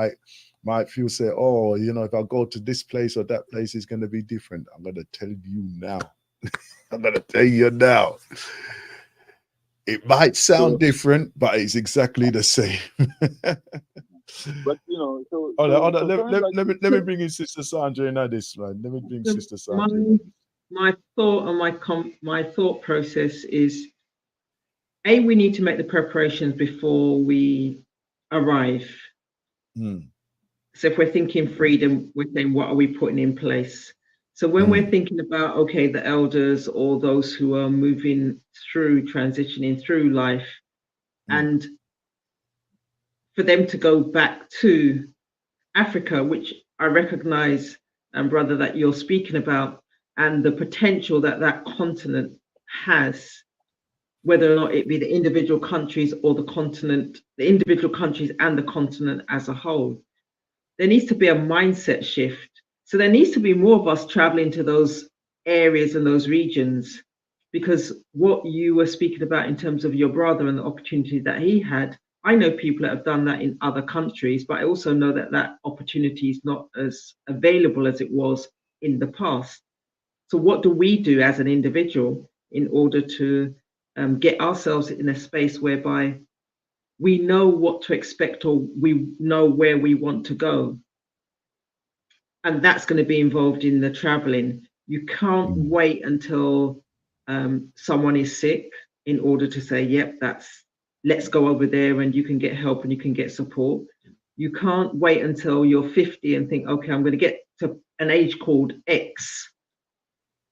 feel say, oh, you know, if I go to this place or that place, it's going to be different. I'm going to tell you now. I'm going to tell you now. It might sound different, but it's exactly the same. But you know, Hold on. Let me bring in Sister Sandra into this, man. Let me bring Sister Sandra in. My thought and my thought process is, we need to make the preparations before we arrive. So if we're thinking freedom, we're saying, what are we putting in place? So when we're thinking about, okay, the elders or those who are moving through, transitioning through life, and for them to go back to Africa, which I recognize, brother, that you're speaking about, and the potential that that continent has, whether or not it be the individual countries or the continent, the individual countries and the continent as a whole, there needs to be a mindset shift. So there needs to be more of us traveling to those areas and those regions, because what you were speaking about in terms of your brother and the opportunity that he had, I know people that have done that in other countries, but I also know that that opportunity is not as available as it was in the past. So what do we do as an individual in order to get ourselves in a space whereby we know what to expect, or we know where we want to go? And that's going to be involved in the traveling. You can't wait until someone is sick in order to say, yep, let's go over there and you can get help and you can get support. You can't wait until you're 50 and think, okay, I'm going to get to an age called X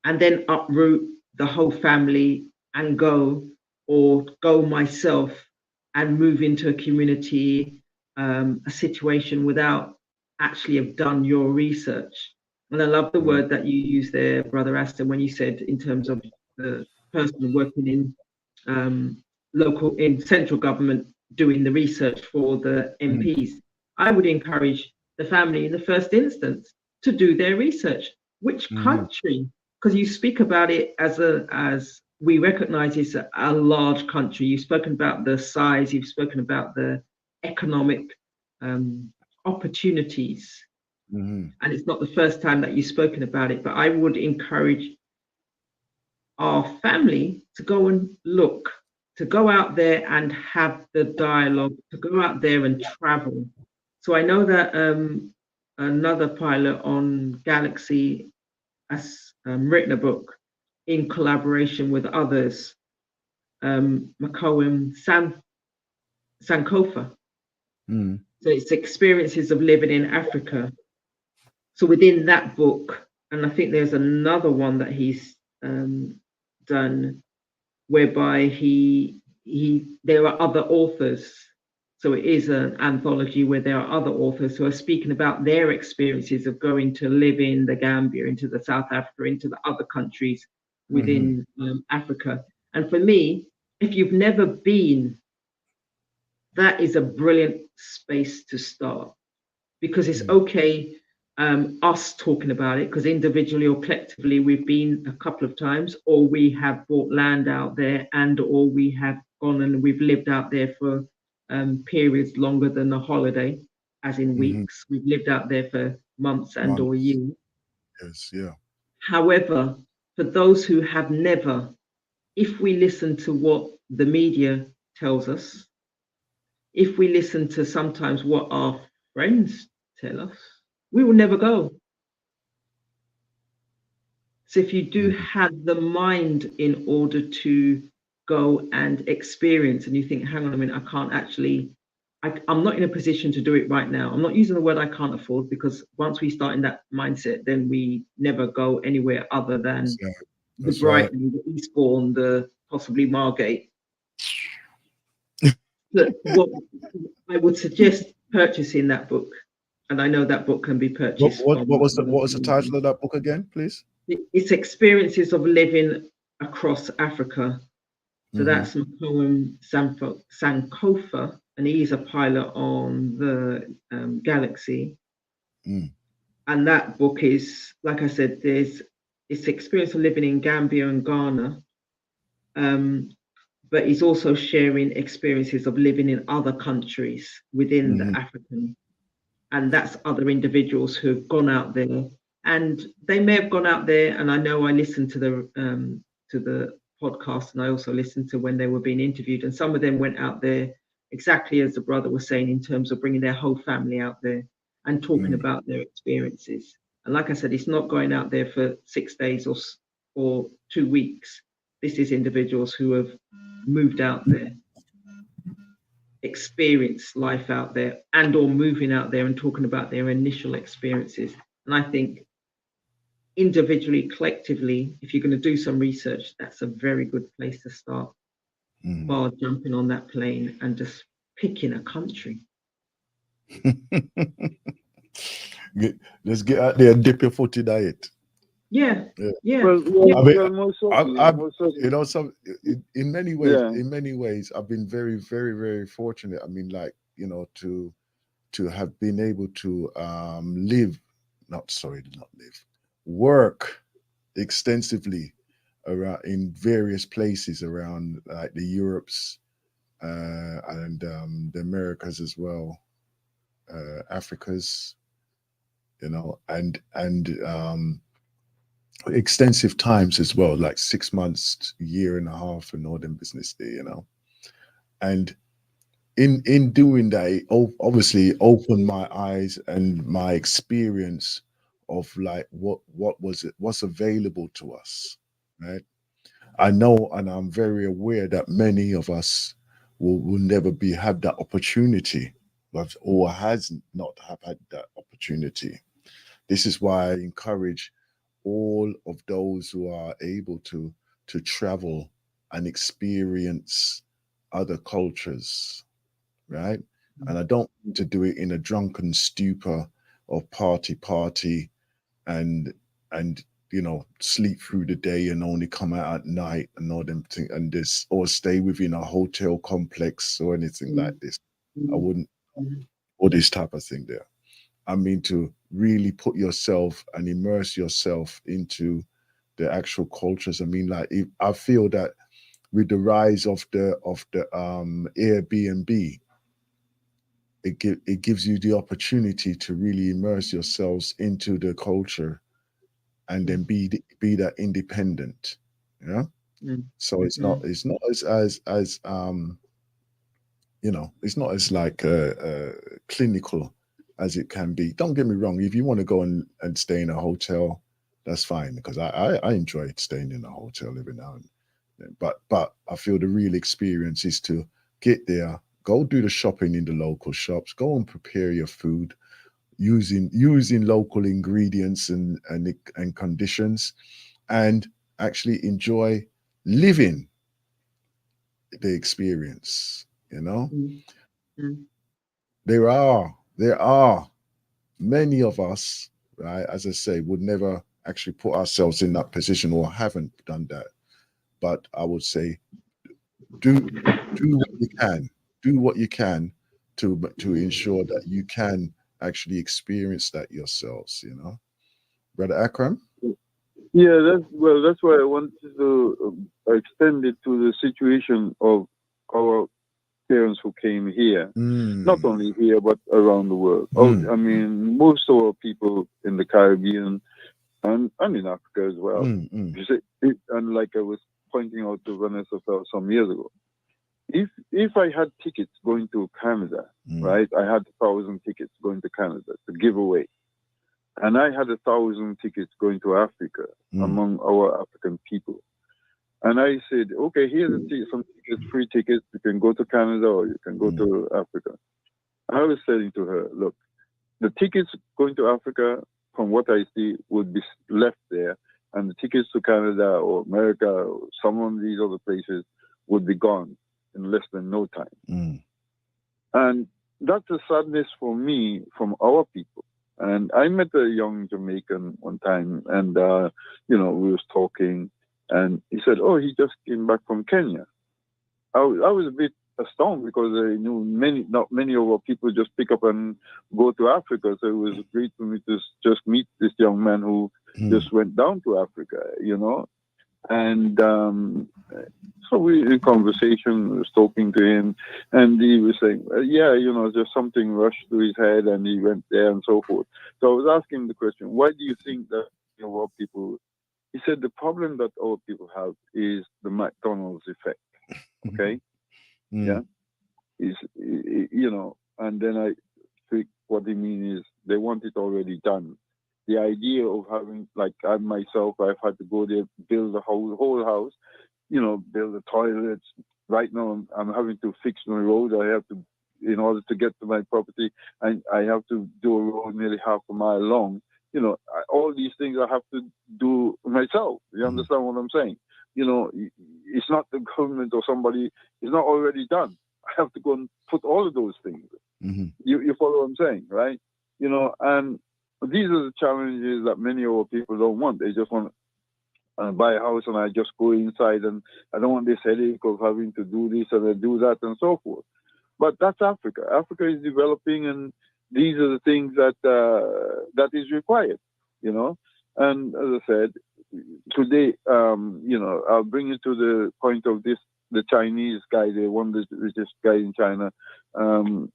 and then uproot the whole family and go, or go myself and move into a community, a situation without actually have done your research. And I love the word that you used there, Brother Aston, when you said in terms of the person working in in central government doing the research for the MPs. I would encourage the family in the first instance to do their research. Which country? Because you speak about it as we recognize it's a large country. You've spoken about the size, you've spoken about the economic opportunities. And it's not the first time that you've spoken about it, but I would encourage our family to go and look, to go out there and have the dialogue, to go out there and travel. So I know that another pilot on Galaxy has written a book in collaboration with others, Makoim Sankofa. So it's experiences of living in Africa. So within that book, and I think there's another one that he's done, whereby there are other authors. So it is an anthology where there are other authors who are speaking about their experiences of going to live in the Gambia, into the South Africa, into the other countries within Africa. And for me, if you've never been, that is a brilliant space to start, because it's okay us talking about it, because individually or collectively we've been a couple of times, or we have bought land out there, and or we have gone and we've lived out there for periods longer than a holiday, as in weeks. We've lived out there for months and or years. Yes, yeah. However, for those who have never, if we listen to what the media tells us, if we listen to sometimes what our friends tell us, we will never go. So if you do Mhm. have the mind in order to go and experience, and you think, hang on a minute, I can't actually, I'm not in a position to do it right now. I'm not using the word I can't afford, because once we start in that mindset, then we never go anywhere other That's than right. the That's right. Brighton, the Eastbourne, the possibly Margate. But what I would suggest purchasing that book, and I know that book can be purchased from What was the title of that book again, please? it's experiences of living across Africa. So Mm-hmm. that's Mokoum Sankofa, and he's a pilot on the Galaxy. Mm. And that book is, like I said, it's experience of living in Gambia and Ghana. But he's also sharing experiences of living in other countries within Mm-hmm. the African, and that's other individuals who have gone out there, and they may have gone out there. And I know I listened to the podcast, and I also listened to when they were being interviewed, and some of them went out there exactly as the brother was saying, in terms of bringing their whole family out there and talking Mm. about their experiences. And like I said, it's not going out there for 6 days or 2 weeks. This is individuals who have moved out there, experienced life out there, and or moving out there and talking about their initial experiences. And I think individually, collectively, if you're going to do some research, that's a very good place to start, Mm. bar jumping on that plane and just picking a country. Let's get out there and dip your foot in it. Yeah, Yeah. yeah, Well, yeah. I mean, most I've, certainly, most you certainly. know, some in many Yeah. ways, I've been very, very, very fortunate. I mean, like, you know, to have been able to work extensively around in various places around like the Europes and the Americas as well, Africas, you know, and extensive times as well, like 6 months, year and a half, and all them business there, you know. And in doing that, it obviously opened my eyes and my experience of like what's available to us, right? I know, and I'm very aware that many of us will never have that opportunity, or has not have had that opportunity. This is why I encourage all of those who are able to travel and experience other cultures, right? And I don't want to do it in a drunken stupor of party and you know, sleep through the day and only come out at night and all them things, and this, or stay within a hotel complex or anything like this. I wouldn't, or this type of thing there. I mean, to really put yourself and immerse yourself into the actual cultures. I mean, like, I feel that with the rise of the Airbnb, it gives you the opportunity to really immerse yourselves into the culture and then be that independent, you know. So it's not as you know, it's not as like clinical as it can be. Don't get me wrong. If you want to go and stay in a hotel, that's fine, because I enjoyed staying in a hotel every now and then. But I feel the real experience is to get there, go do the shopping in the local shops, go and prepare your food using local ingredients and conditions, and actually enjoy living the experience, you know. There are many of us, right, as I say, would never actually put ourselves in that position or haven't done that. But I would say do what you can. Do what you can to ensure that you can actually experience that yourselves, you know. Brother Akram? Yeah, that's why I wanted to extend it to the situation of our parents who came here, not only here but around the world. I mean, most of our people in the Caribbean and in Africa as well. Mm. You see, and like I was pointing out to Vanessa some years ago, if I had tickets going to Canada, right? I had 1,000 tickets going to Canada to give away, and I had 1,000 tickets going to Africa among our African people. And I said, okay, here's some tickets, free tickets. You can go to Canada or you can go to Africa. I was saying to her, look, the tickets going to Africa, from what I see, would be left there, and the tickets to Canada or America or some of these other places would be gone in less than no time. And that's a sadness for me from our people. And I met a young Jamaican one time, and we was talking, and he said, "Oh, he just came back from Kenya." I was a bit astounded because I knew not many of our people just pick up and go to Africa. So it was great for me to just meet this young man who just went down to Africa, And so we, in conversation, was talking to him, and he was saying, just something rushed through his head, and he went there and so forth. So I was asking him the question, why do you think that our people? He said the problem that our people have is the McDonald's effect. Okay, yeah, and then I think what they mean is they want it already done. The idea of having, like I myself, I've had to go there, build the whole house, build the toilets. Right now, I'm having to fix my road. I have to, in order to get to my property, and I have to do a road nearly half a mile long. All these things I have to do myself. You understand what I'm saying? It's not the government or somebody. It's not already done. I have to go and put all of those things. You follow what I'm saying, right? And these are the challenges that many of our people don't want. They just want to buy a house, and I just go inside, and I don't want this headache of having to do this and do that and so forth. But that's Africa. Africa is developing, and these are the things that is required, And as I said, today, I'll bring you to the point of this. The Chinese guy, the one the richest guy in China, the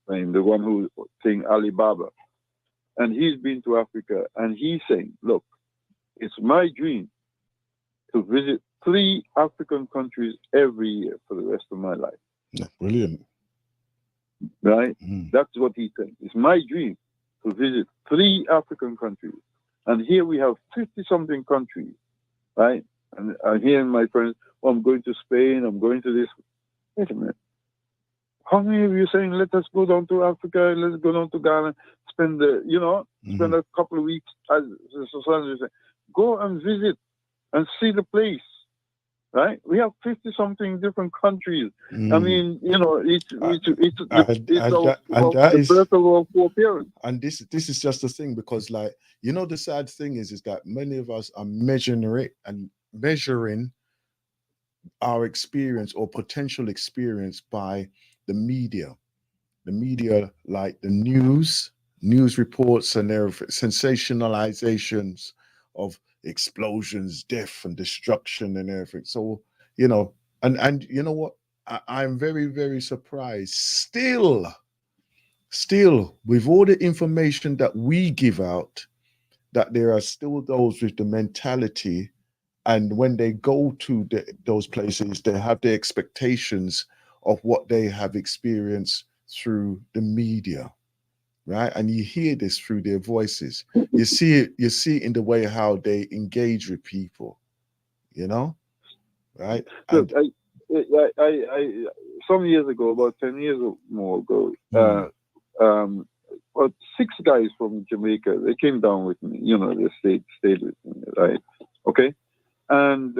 one who saying Alibaba. And he's been to Africa, and he's saying, look, it's my dream to visit 3 African countries every year for the rest of my life. Yeah, brilliant. Right? That's what he's saying. It's my dream to visit 3 African countries. And here we have 50-something countries, right? And I'm hearing my friends, I'm going to Spain, I'm going to this. Wait a minute. How many of you saying, let us go down to Africa, let's go down to Ghana, spend a couple of weeks, as Susanna said, go and visit and see the place, right? We have 50-something different countries. I mean, it's the birth of our foreparents. And this is just the thing, because the sad thing is that many of us are measuring our experience or potential experience by the media, like the news reports and their sensationalizations of explosions, death and destruction and everything. So, and you know what? I'm very, very surprised still with all the information that we give out, that there are still those with the mentality, and when they go to those places, they have the expectations of what they have experienced through the media, right? And you hear this through their voices. You see it in the way how they engage with people, right? Look, I some years ago, about 10 years or more ago, about 6 guys from Jamaica, they came down with me, they stayed with me, right? Okay? And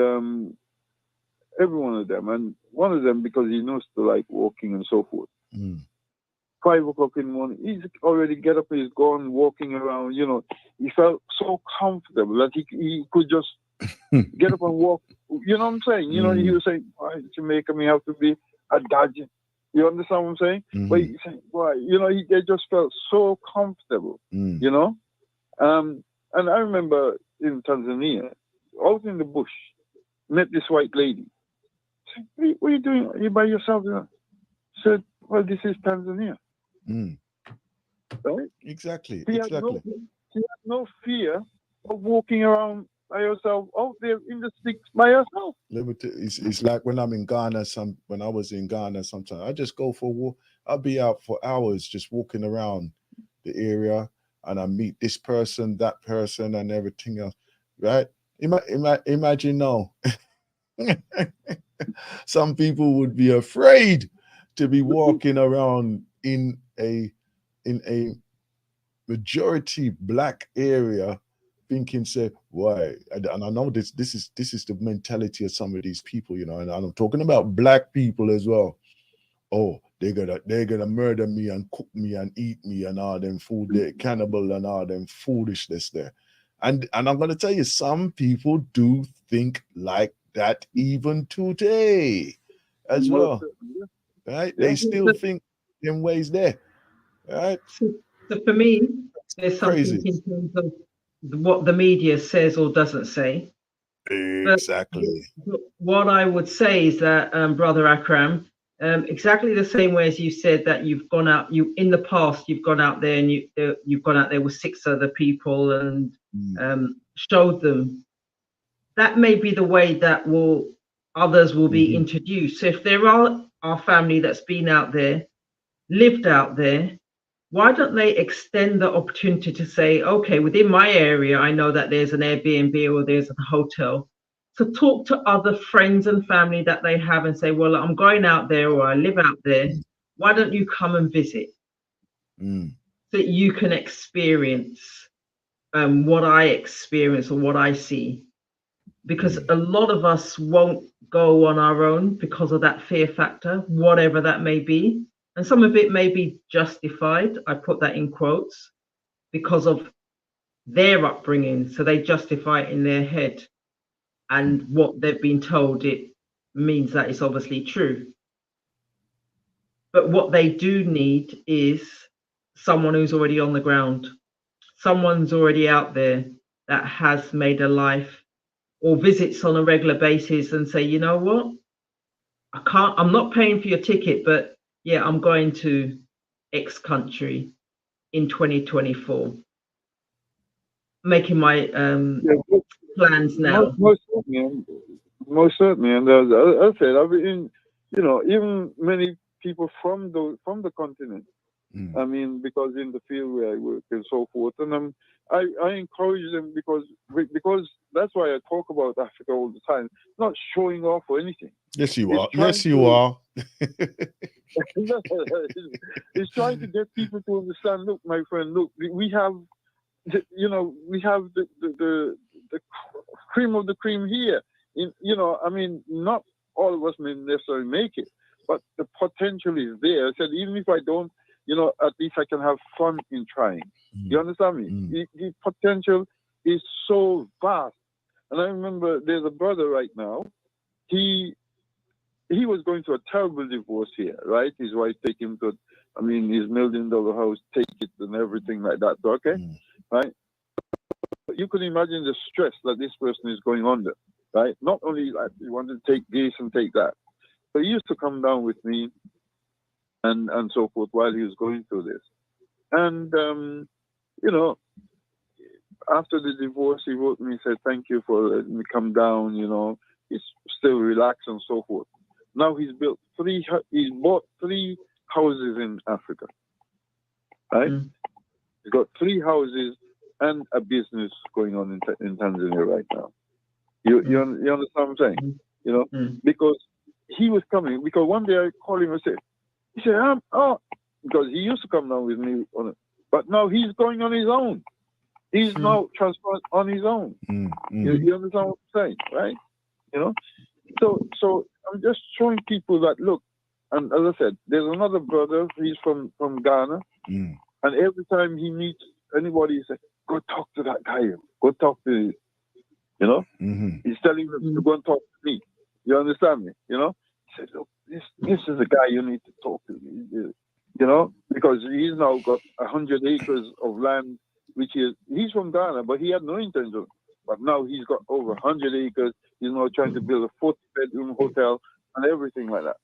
every one of them, and one of them, because he knows to like walking and so forth, 5 o'clock in the morning, he's already get up, he's gone walking around, he felt so comfortable that he could just get up and walk. You know what I'm saying? He was saying, why Jamaica may have to be a dodgy. You understand what I'm saying? But he's saying, why? They just felt so comfortable, And I remember in Tanzania, out in the bush, met this white lady. I said, what are you doing? Are you by yourself? She said, well, this is Tanzania. Right? Exactly. She had no fear of walking around by yourself out there in the sticks by yourself. It's like when I'm in Ghana. When I was in Ghana, sometimes I just go for a walk. I'll be out for hours just walking around the area, and I meet this person, that person, and everything else. Right? Imagine now. Some people would be afraid to be walking around in a majority black area, thinking, say, why? And I know this is the mentality of some of these people, you know, and I'm talking about black people as well. Oh, they're gonna murder me and cook me and eat me and all them food, they cannibal and all them foolishness there. And I'm gonna tell you, some people do think like that even today as well. Right? Yeah. They still think in ways there. Right? So for me, there's Crazy. something in terms of what the media says or doesn't say. Exactly. But what I would say is that, Brother Akram, exactly the same way as you said that you've gone out, in the past you've gone out there and you've gone out there with 6 other people and showed them. That may be the way that others will be introduced. So if there are our family that's been out there, lived out there, why don't they extend the opportunity to say, okay, within my area, I know that there's an Airbnb or there's a hotel. So talk to other friends and family that they have and say, well, I'm going out there or I live out there. Why don't you come and visit? So that you can experience what I experience or what I see. Because a lot of us won't go on our own because of that fear factor, whatever that may be. And some of it may be justified, I put that in quotes, because of their upbringing. So they justify it in their head. And what they've been told, it means that it's obviously true. But what they do need is someone who's already on the ground. Someone's already out there that has made a life or visits on a regular basis and say, you know what? I'm not paying for your ticket, but yeah, I'm going to X country in 2024, making my plans now. Most certainly, and as I said, I've been, you know, even many people from the continent. I mean, because in the field where I work and so forth, and I encourage them because that's why I talk about Africa all the time, not showing off or anything. Yes, you are. Yes, you are. It's trying to get people to understand. Look, my friend, look, we have, you know, we have the cream of the cream here. You know, I mean, not all of us may necessarily make it, but the potential is there. I said, even if I don't, you know, at least I can have fun in trying. You understand me? The potential is so vast. And I remember there's a brother right now. He was going through a terrible divorce here, right? His wife take him to, I mean, his $1 million house, take it and everything like that. Okay, right? But you can imagine the stress that this person is going under, right? Not only like he wanted to take this and take that, but he used to come down with me and so forth while he was going through this. And, you know, after the divorce, he wrote me and said, thank you for letting me come down, you know, he's still relaxed and so forth. Now he's bought 3 houses in Africa, right? He's got 3 houses and a business going on in Tanzania right now. You understand what I'm saying? You know, because he was coming, because one day I called him and said, because he used to come down with me on it, but now he's going on his own. He's now transferred on his own. You understand what I'm saying, right? You know, so I'm just showing people that look, and as I said, there's another brother. He's from Ghana, and every time he meets anybody, he says, "Go talk to that guy. Go talk to him." You know, he's telling them to go and talk to me. You understand me? You know, he said, "Look, this is the guy you need to talk to." You know, because he's now got 100 acres of land, which he's from Ghana, but he had no intention. But now he's got over 100 acres. He's now trying to build a 40-bedroom hotel and everything like that.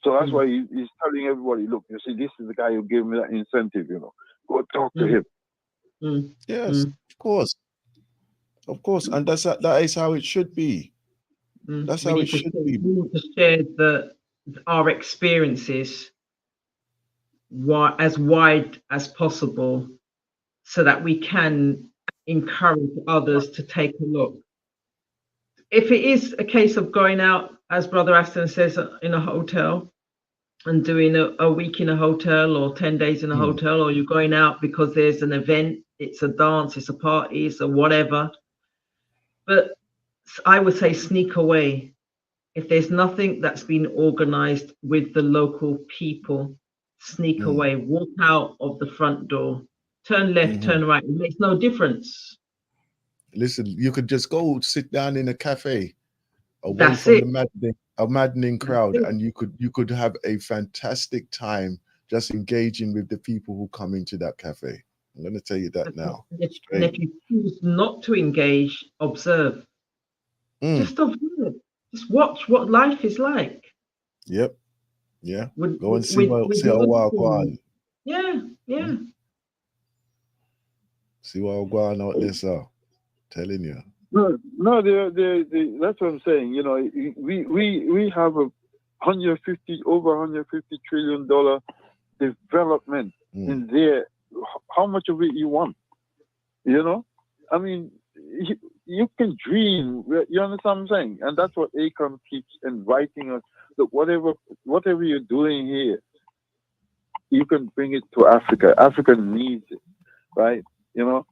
So that's why he's telling everybody, look, you see, this is the guy who gave me that incentive, you know. Go talk to him. Yes, of course. Of course, and that is how it should be. That's We how need it to should be. share our experiences as wide as possible, so that we can encourage others to take a look. If it is a case of going out, as Brother Aston says, in a hotel and doing a week in a hotel or 10 days in a hotel, or you're going out because there's an event, it's a dance, it's a party, it's a whatever. But I would say sneak away. If there's nothing that's been organized with the local people, sneak away, walk out of the front door, turn left, turn right. It makes no difference. Listen, you could just go sit down in a cafe away That's from it. the maddening crowd, and you could have a fantastic time just engaging with the people who come into that cafe. I'm going to tell you that now. And if you choose not to engage, observe. Just observe. Just watch what life is like. Yep. Yeah. With, go and see how wild go on. Yeah. See what go on out there, sir. Telling you. No, that's what I'm saying. You know, we have over $150 trillion development in there. How much of it you want? You know, I mean, you can dream. You understand what I'm saying? And that's what ACOM keeps inviting us. Look, whatever you're doing here, you can bring it to Africa. Africa needs it, right? You know,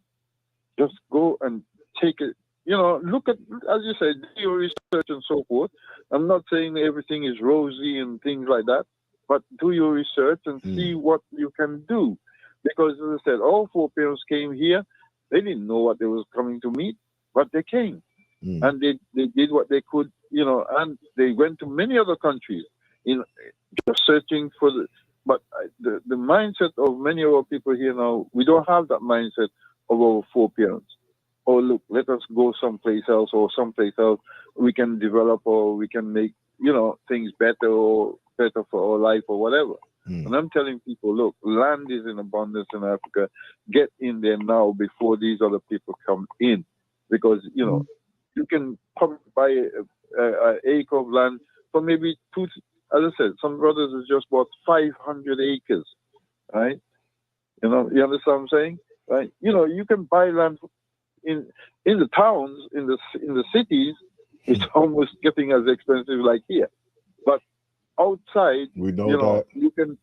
just go and take it. You know, look at, as you said, do your research and so forth. I'm not saying everything is rosy and things like that, but do your research and see what you can do. Because, as I said, all four parents came here. They didn't know what they was coming to meet, but they came. And they did what they could, you know, and they went to many other countries in just searching for but the mindset of many of our people here now, we don't have that mindset of our four parents. Oh, look, let us go someplace else, or someplace else we can develop, or we can make, you know, things better, or better for our life, or whatever. And I'm telling people, look, land is in abundance in Africa. Get in there now before these other people come in. Because, you know, you can probably buy an acre of land for maybe as I said, some brothers have just bought 500 acres, right? You know, you understand what I'm saying? Right? You know, you can buy land in the towns, in the cities, it's almost getting as expensive like here. But outside, we know, you know, that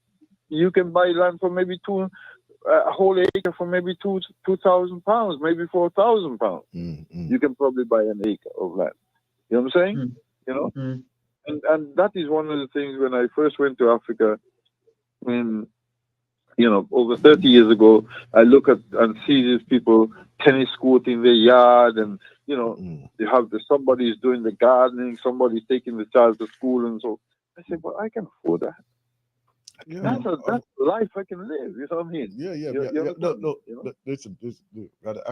you can buy land for maybe a whole acre for maybe £2,000, maybe £4,000. You can probably buy an acre of land. You know what I'm saying? You know, and that is one of the things when I first went to Africa, when, you know, over 30 years ago, I look at and see these people tennis court in their yard, and, you know, they have somebody's doing the gardening, somebody's taking the child to school, and so I said, well, I can afford that. Yeah, that's life I can live. You know what I mean? Yeah. Look, listen, Brother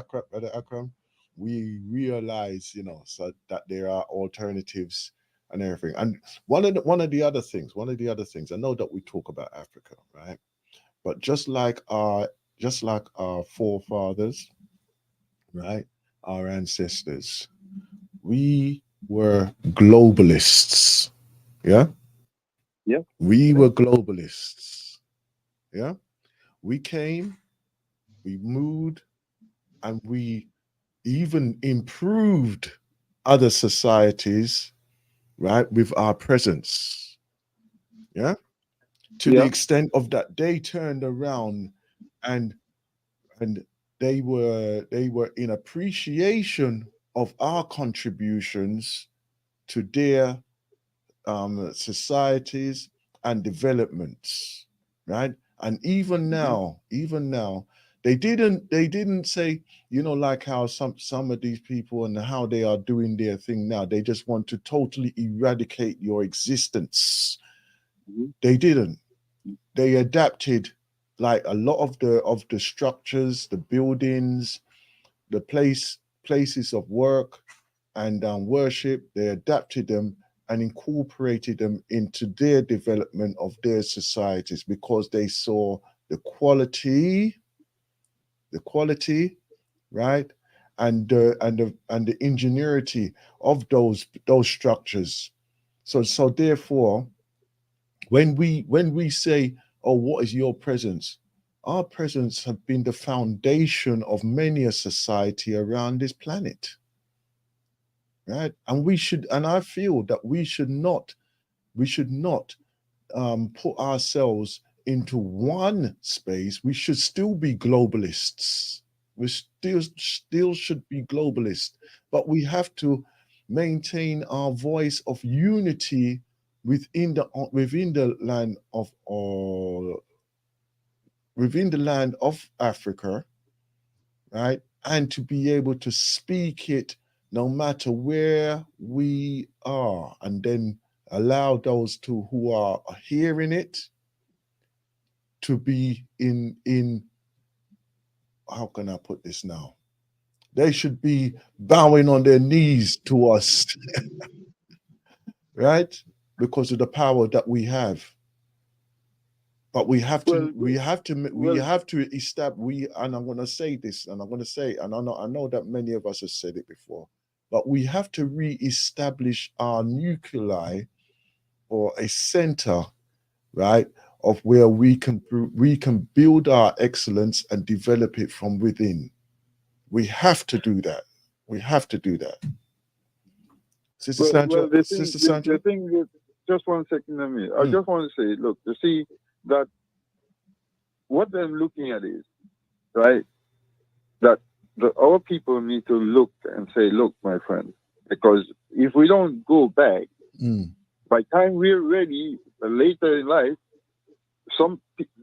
Akram, we realize, you know, so that there are alternatives and everything. And one of the other things, I know that we talk about Africa, right? But just like our forefathers, right, our ancestors, we were globalists. Yeah. Yeah. We were globalists. Yeah. We came, we moved, and we even improved other societies, right, with our presence. Yeah. To the extent of that they turned around and they were in appreciation of our contributions to their societies and developments, right? And even now, they didn't say, you know, like how some of these people and how they are doing their thing now, they just want to totally eradicate your existence. They didn't. They adapted, like a lot of the structures, the buildings, the places of work and worship. They adapted them and incorporated them into their development of their societies, because they saw the quality, right, and the ingenuity of those structures. So therefore, when we say, oh, what is your presence? Our presence have been the foundation of many a society around this planet, right? And I feel that we should not put ourselves into one space. We should still be globalists. We still should be globalists, but we have to maintain our voice of unity within the land of Africa, right? And to be able to speak it no matter where we are, and then allow those who are hearing it to be in how can I put this now? They should be bowing on their knees to us, right? Because of the power that we have. But we have to establish. And I'm going to say this, and I'm going to say, and I know that many of us have said it before, but we have to re-establish our nuclei, or a center, right, of where we can build our excellence and develop it from within. We have to do that. We have to do that. Sister Sandra, the thing is, just 1 second a minute. I just want to say, look, you see that what I'm looking at is, right, that our people need to look and say, look, my friend, because if we don't go back, by the time we're ready later in life,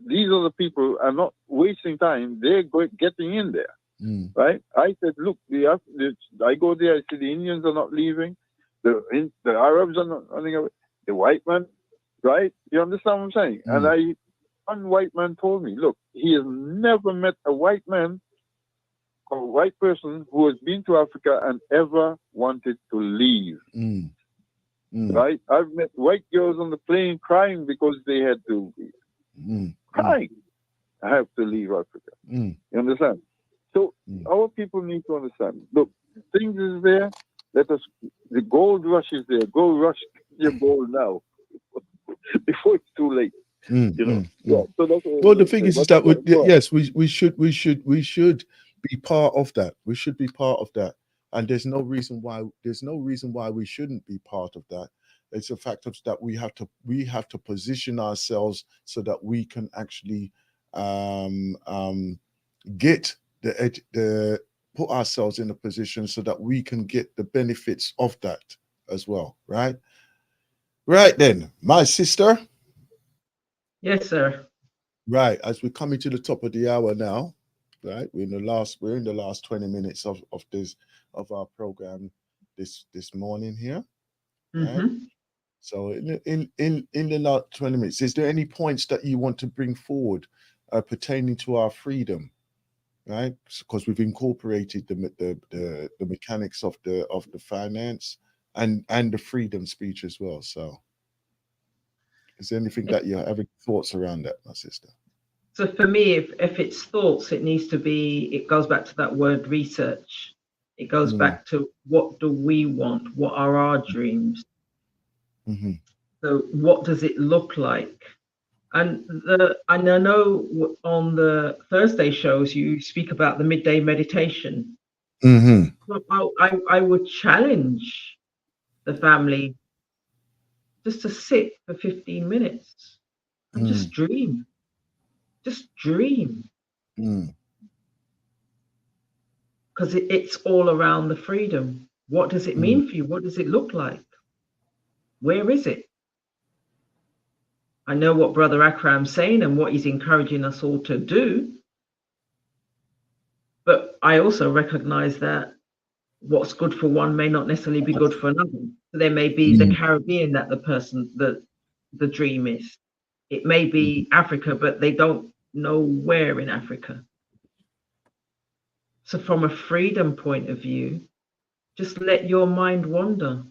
these other people are not wasting time. They're getting in there, right? I said, look, I go there, I see the Indians are not leaving, the Arabs are not running away, the white man, right? You understand what I'm saying? And one white man told me, look, he has never met a white man or a white person who has been to Africa and ever wanted to leave. Right? I've met white girls on the plane crying because they had to crying. I have to leave Africa. You understand? So our people need to understand. Look, things is there. The gold rush is there. Go rush your gold now before it's too late. Yeah. So that's well, the thing is that yes, we should be part of that. We should be part of that. And there's no reason why we shouldn't be part of that. It's a fact of that we have to position ourselves so that we can actually put ourselves in a position so that we can get the benefits of that as well, right? Right then, my sister. Yes, sir. Right, as we're coming to the top of the hour now, right? We're in the last 20 minutes of our program this morning here. Right? So in the last 20 minutes, is there any points that you want to bring forward pertaining to our freedom, right? Because we've incorporated the mechanics of the finance and the freedom speech as well. So is there anything that you're having thoughts around that, my sister? So for me, if it's thoughts, it goes back to that word research. It goes back to, what do we want? What are our dreams? So what does it look like? And I know on the Thursday shows you speak about the midday meditation. I would challenge the family just to sit for 15 minutes and just dream. Just dream. Because it's all around the freedom. What does it mean for you? What does it look like? Where is it? I know what Brother Akram's saying and what he's encouraging us all to do. But I also recognize that what's good for one may not necessarily be good for another. So there may be the Caribbean that the dream is. It may be Africa, but they don't know where in Africa. So from a freedom point of view, just let your mind wander.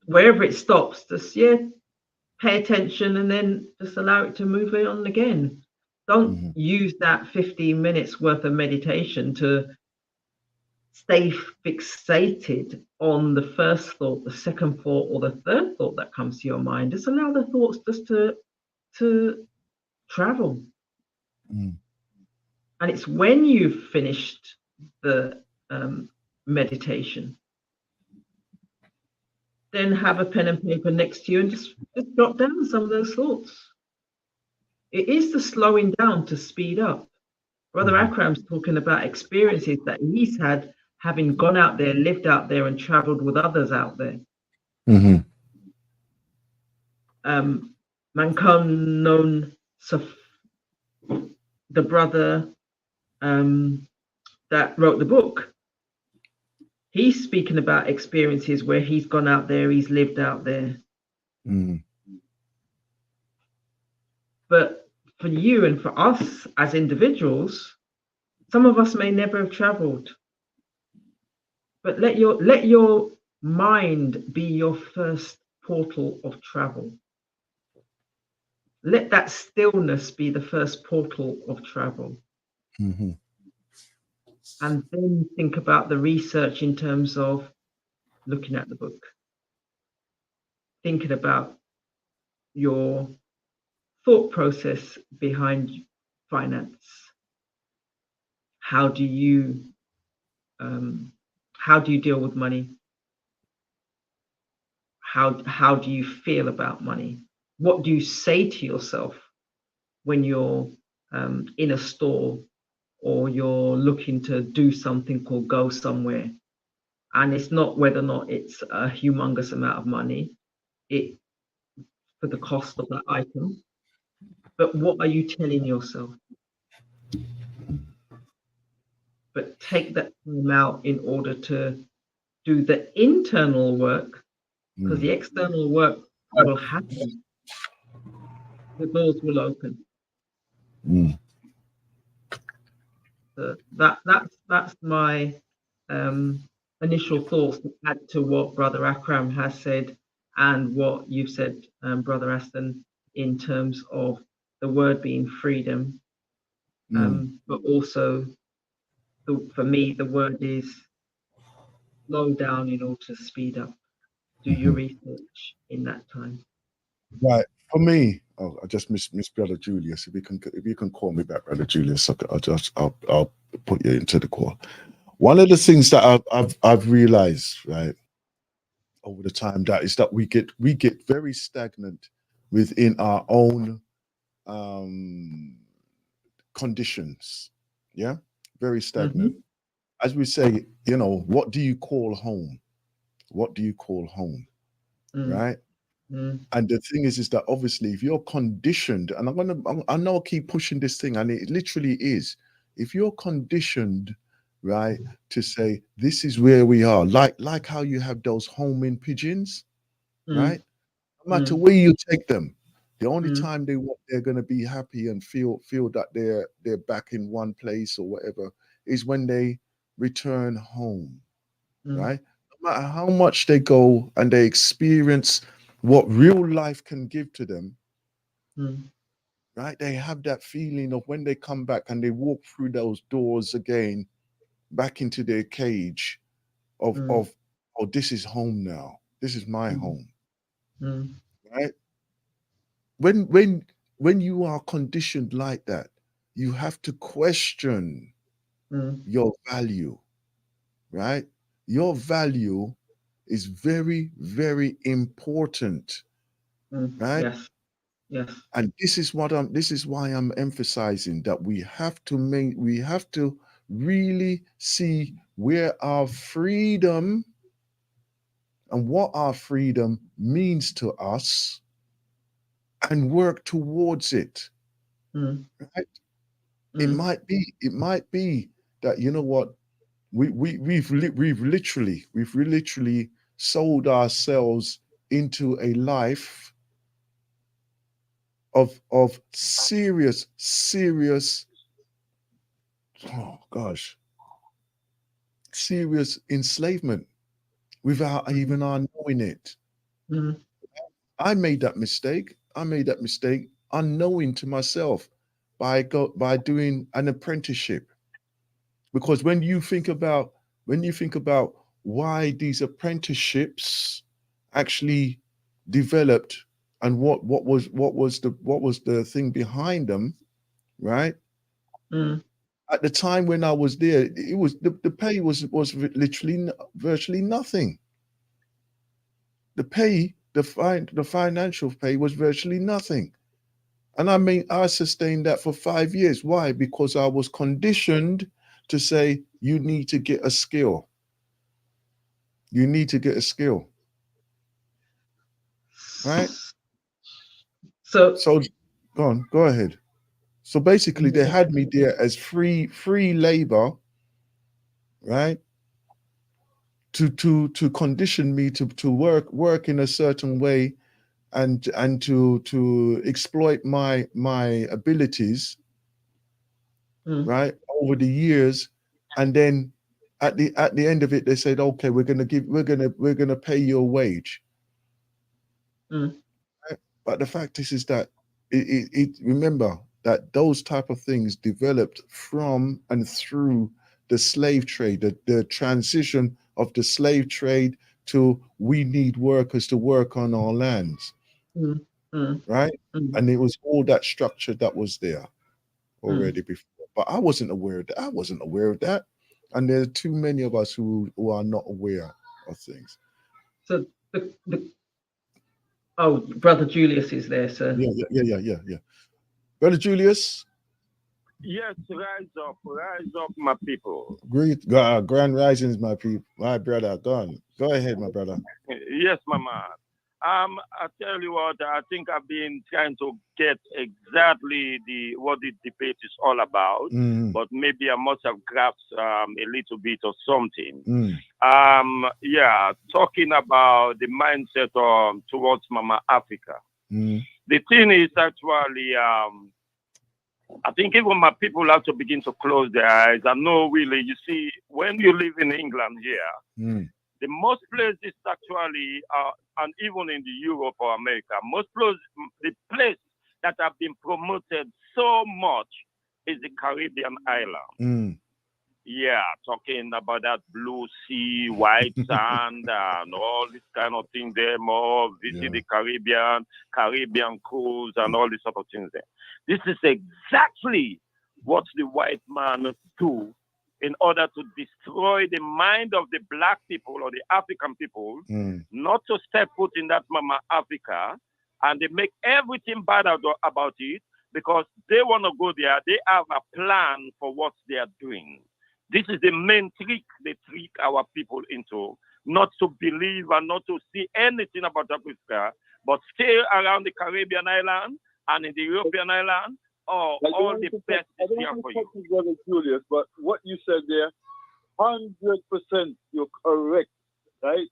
Wherever it stops, just pay attention and then just allow it to move on again. Don't use that 15 minutes worth of meditation to stay fixated on the first thought, the second thought, or the third thought that comes to your mind. Just allow the thoughts just to travel. Mm. And it's when you've finished the meditation, then have a pen and paper next to you and just jot down some of those thoughts. It is the slowing down to speed up. Brother Akram's talking about experiences that he's had, having gone out there, lived out there, and traveled with others out there. Mm-hmm. Mankan known the brother that wrote the book, he's speaking about experiences where he's gone out there, he's lived out there. Mm. But for you and for us as individuals, some of us may never have traveled. But let your mind be your first portal of travel. Let that stillness be the first portal of travel. Mm-hmm. And then think about the research in terms of looking at the book, thinking about your thought process behind finance. How do you deal with money? How do you feel about money? What do you say to yourself when you're in a store or you're looking to do something or go somewhere? And it's not whether or not it's a humongous amount of money for the cost of that item, but what are you telling yourself? But take that time out in order to do the internal work, because the external work will happen. The doors will open. Mm. So that's my initial thoughts to add to what Brother Akram has said and what you've said, Brother Aston, in terms of the word being freedom, but also for me the word is slow down in order to speed up. Do your research in that time. Right. For me, I just miss Brother Julius. If you can call me back, Brother Julius, I'll put you into the call. One of the things that I've realized, right, over the time, that is that we get very stagnant within our own conditions. Yeah, very stagnant. As we say, what do you call home? What do you call home? Right? And the thing is that obviously if you're conditioned, and I know I'll keep pushing this thing, and it literally is, if you're conditioned, right, to say this is where we are, like how you have those homing pigeons, right? No matter where you take them, the only time they're going to be happy and feel that they're back in one place or whatever is when they return home, right? No matter how much they go and they experience what real life can give to them, right? They have that feeling of when they come back and they walk through those doors again, back into their cage of oh, this is home now. This is my home, right? When you are conditioned like that, you have to question your value, right? Your value is very, very important, right? Yes. And this is why I'm emphasizing that we have to really see where our freedom and what our freedom means to us and work towards it. Right? It might be that, you know what, we've literally sold ourselves into a life of serious serious enslavement without even our knowing it. I made that mistake unknowing to myself by doing an apprenticeship. Because when you think about when you think about why these apprenticeships actually developed and what was the thing behind them, right? Mm. At the time when I was there, it was the pay was literally virtually nothing. The pay, the financial pay was virtually nothing. And I mean, I sustained that for 5 years. Why? Because I was conditioned to say, you need to get a skill. You need to get a skill. Right? So So go ahead. So basically they had me there as free labor, right? To condition me to work in a certain way and to exploit my abilities, right, over the years. And then at the end of it, they said, okay, we're gonna pay you a wage. Right? But the fact is that remember that those type of things developed from and through the slave trade, the transition of the slave trade to we need workers to work on our lands, right? And it was all that structure that was there already before. But I wasn't aware of that. I wasn't aware of that. And there are too many of us who are not aware of things. So oh, Brother Julius is there, sir. Yeah. Brother Julius. Yes, rise up, my people. Great, grand risings, my people, my brother. Go ahead, my brother. Yes, my man. I tell you what, I think I've been trying to get exactly what the debate is all about, but maybe I must have grasped a little bit of something. Yeah, talking about the mindset towards Mama Africa. The thing is actually, I think even my people have to begin to close their eyes. I know, really, you see, when you live in England here, the most places actually, and even in the Europe or America, the place that have been promoted so much is the Caribbean island. Yeah, talking about that blue sea, white sand, and all this kind of thing there, more visit the Caribbean cruise, and all these sort of things there. This is exactly what the white man do in order to destroy the mind of the black people or the African people, not to step foot in that Mama Africa, and they make everything bad about it because they want to go there. They have a plan for what they are doing. This is the main trick they trick our people into, not to believe and not to see anything about Africa, but stay around the Caribbean island and in the European island. Oh, all the best is here for you. Brother Julius, but what you said there, 100% you're correct, right?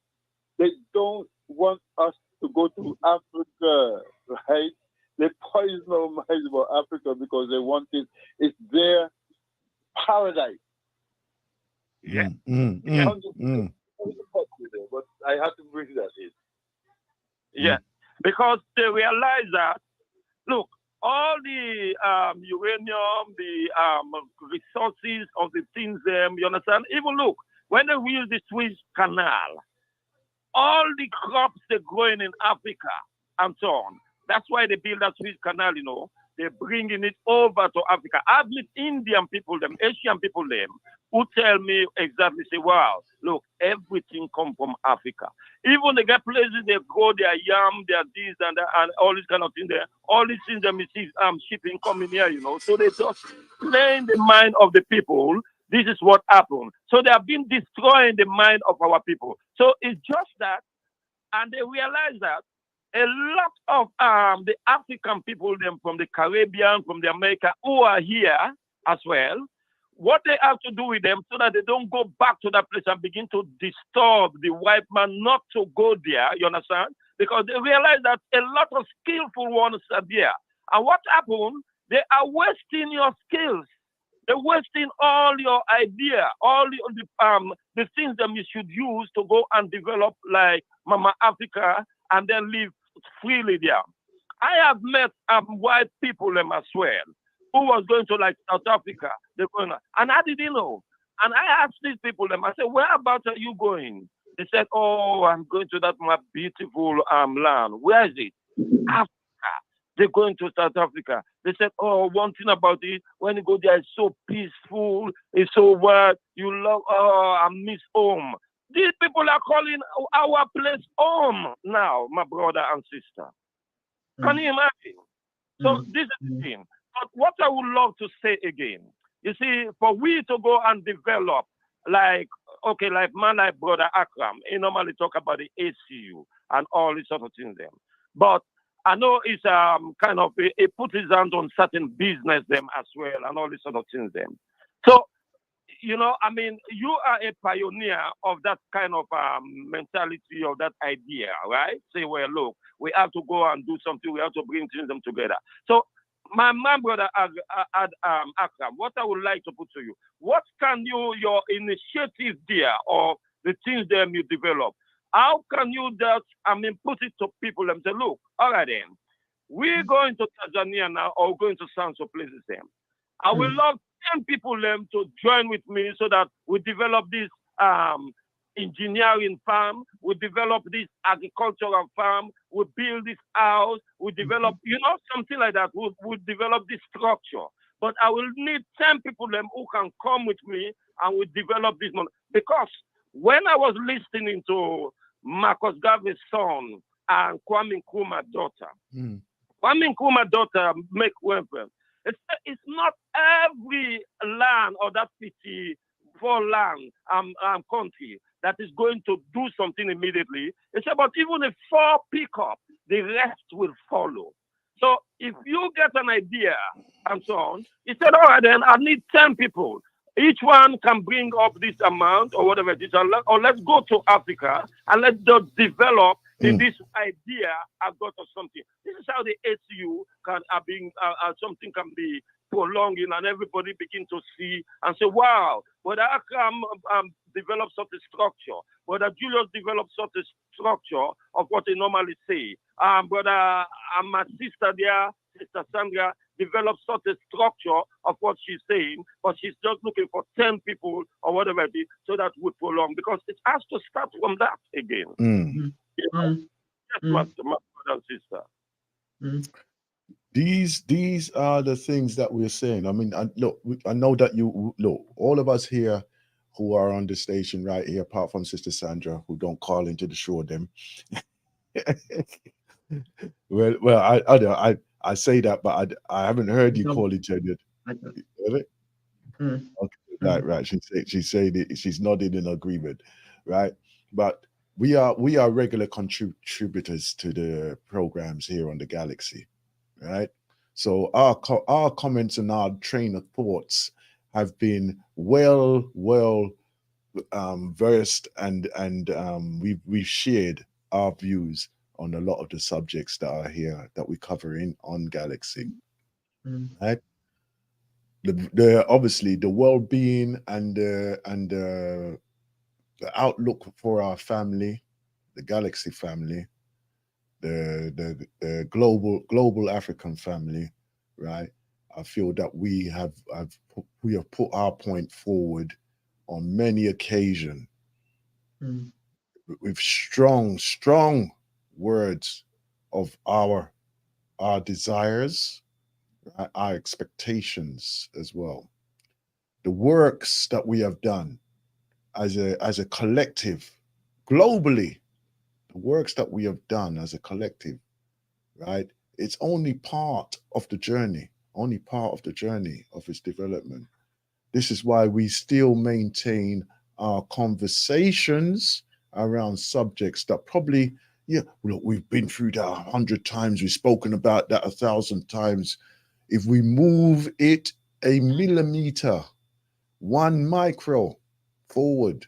They don't want us to go to Africa, right? They poison our minds about Africa because they want it. It's their paradise. Yeah. But I have to bring that in. Yeah, because they realize that, look, all the uranium, the resources of the things, you understand? Even look, when they use the Suez Canal, all the crops they're growing in Africa and so on. That's why they build that Suez Canal, you know. They're bringing it over to Africa. I've met Indian people, them Asian people, them who tell me exactly, say, wow, look, everything come from Africa. Even they get places they grow their yam, their this and that, and all this kind of thing there. All these things them see shipping coming here, you know. So they just play in the mind of the people. This is what happened. So they have been destroying the mind of our people. So it's just that, and they realize that a lot of the African people, them from the Caribbean, from the America, who are here as well, what they have to do with them so that they don't go back to that place and begin to disturb the white man not to go there, you understand? Because they realize that a lot of skillful ones are there. And what happened? They are wasting your skills. They're wasting all your idea, all the things that you should use to go and develop like Mama Africa and then live freely there. I have met white people as well who was going to like South Africa. They're going, and how did you know? And I asked these people, them, I said, whereabouts are you going? They said, oh, I'm going to that my beautiful land. Where is it? Africa. They're going to South Africa. They said, oh, one thing about it, when you go there, it's so peaceful. It's so what you love. Oh, I miss home. These people are calling our place home now, my brother and sister. Can you imagine? So this is the thing. But what I would love to say again, you see, for we to go and develop, like, okay, like man, like brother Akram, he normally talk about the ACU and all these sort of things there. But I know it's kind of, he put his hands on certain business them as well and all these sort of things them. So, you know, I mean, you are a pioneer of that kind of mentality, of that idea, right? Say, well, look, we have to go and do something. We have to bring things them together. So, my brother Akram, what I would like to put to you, what can your initiative there or the things them you develop, how can you just, put it to people and say, look, all right then, we're going to Tanzania now or going to some places then. I will love 10 people them to join with me so that we develop this engineering farm, we develop this agricultural farm, we build this house, we develop, you know, something like that. We develop this structure. But I will need 10 people them who can come with me and we develop this one. Because when I was listening to Marcus Garvey's son and Kwame Nkrumah's daughter, Kwame Nkrumah's daughter make weapons. It's not every land or that 54 land country that is going to do something immediately. It's about even if 4 pick up, the rest will follow. So if you get an idea and so on, he said, all right, then I need 10 people. Each one can bring up this amount or whatever it is, or let's go to Africa and let's just develop in this idea I've got of something. This is how the ACU can something can be prolonging and everybody begin to see and say, wow, whether Akram develop such a structure, whether Julius developed such a structure of what they normally say, brother my sister there, Sister Sandra, developed such a structure of what she's saying, but she's just looking for 10 people or whatever it is so that we prolong, because it has to start from that again. You know? That's my brother and sister. These are the things that we're saying. I mean, I know that all of us here who are on the station right here, apart from Sister Sandra, who don't call into the show them. well, I say that, but I haven't heard you call each other. Really? Okay, right. She said it. She's nodding in agreement, right? But we are regular contributors to the programs here on the Galaxy, right? So our comments and our train of thoughts have been well versed, and we've shared our views on a lot of the subjects that are here that we cover on Galaxy, right? The obviously the well-being and the outlook for our family, the Galaxy family, the global African family, right? I feel that we have put our point forward on many occasions with strong words of our desires, our expectations as well. The works that we have done as a collective, globally, the works that we have done as a collective, right? It's only part of the journey, of its development. This is why we still maintain our conversations around subjects that probably, look, we've been through that 100 times, we've spoken about that 1,000 times. If we move it a millimeter, 1 micro forward,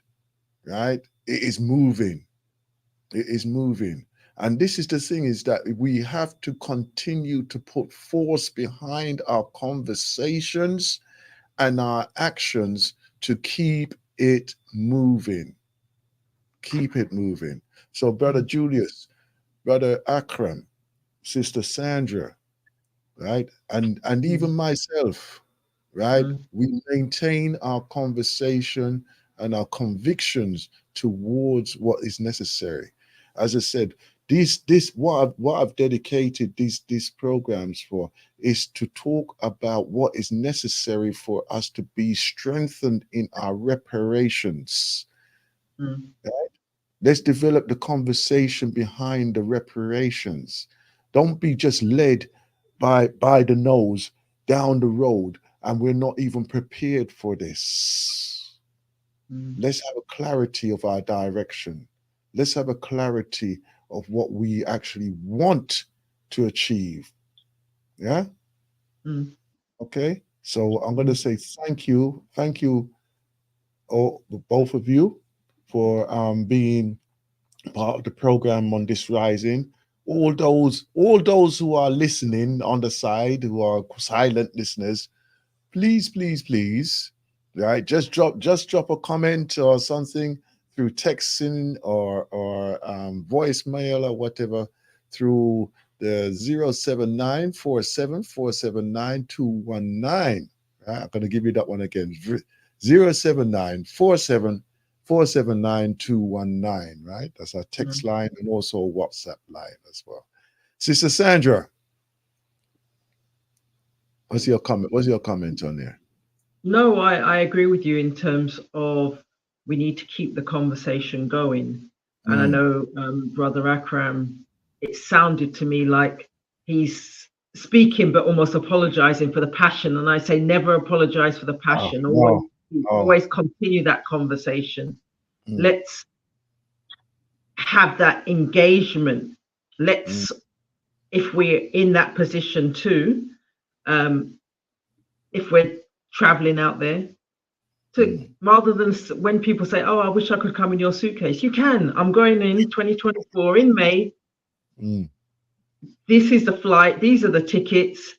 right? It is moving. And this is the thing, is that we have to continue to put force behind our conversations and our actions to keep it moving. So Brother Julius, Brother Akram, Sister Sandra, right? And even myself, right? We maintain our conversation and our convictions towards what is necessary. As I said, what I've dedicated these programs for is to talk about what is necessary for us to be strengthened in our reparations. Right? Let's develop the conversation behind the reparations. Don't be just led by the nose down the road, and we're not even prepared for this. Let's have a clarity of our direction. Let's have a clarity of what we actually want to achieve. Yeah. Okay. So I'm going to say thank you, both of you, for being part of the program on this rising. All those who are listening on the side, who are silent listeners, please, right? Just drop a comment or something through texting or voicemail or whatever through the 079-47-479-219. Right? I'm going to give you that one again. 079-47-479-219, right? That's our text line and also a WhatsApp line as well. Sister Sandra, what's your comment? What's your comment on there? No, I agree with you in terms of we need to keep the conversation going. And I know Brother Akram, it sounded to me like he's speaking but almost apologizing for the passion. And I say never apologize for the passion. Always continue that conversation. Let's have that engagement. Let's, if we're in that position too, if we're traveling out there, to rather than when people say, oh, I wish I could come in your suitcase, you can. I'm going in 2024 in May. This is the flight, these are the tickets.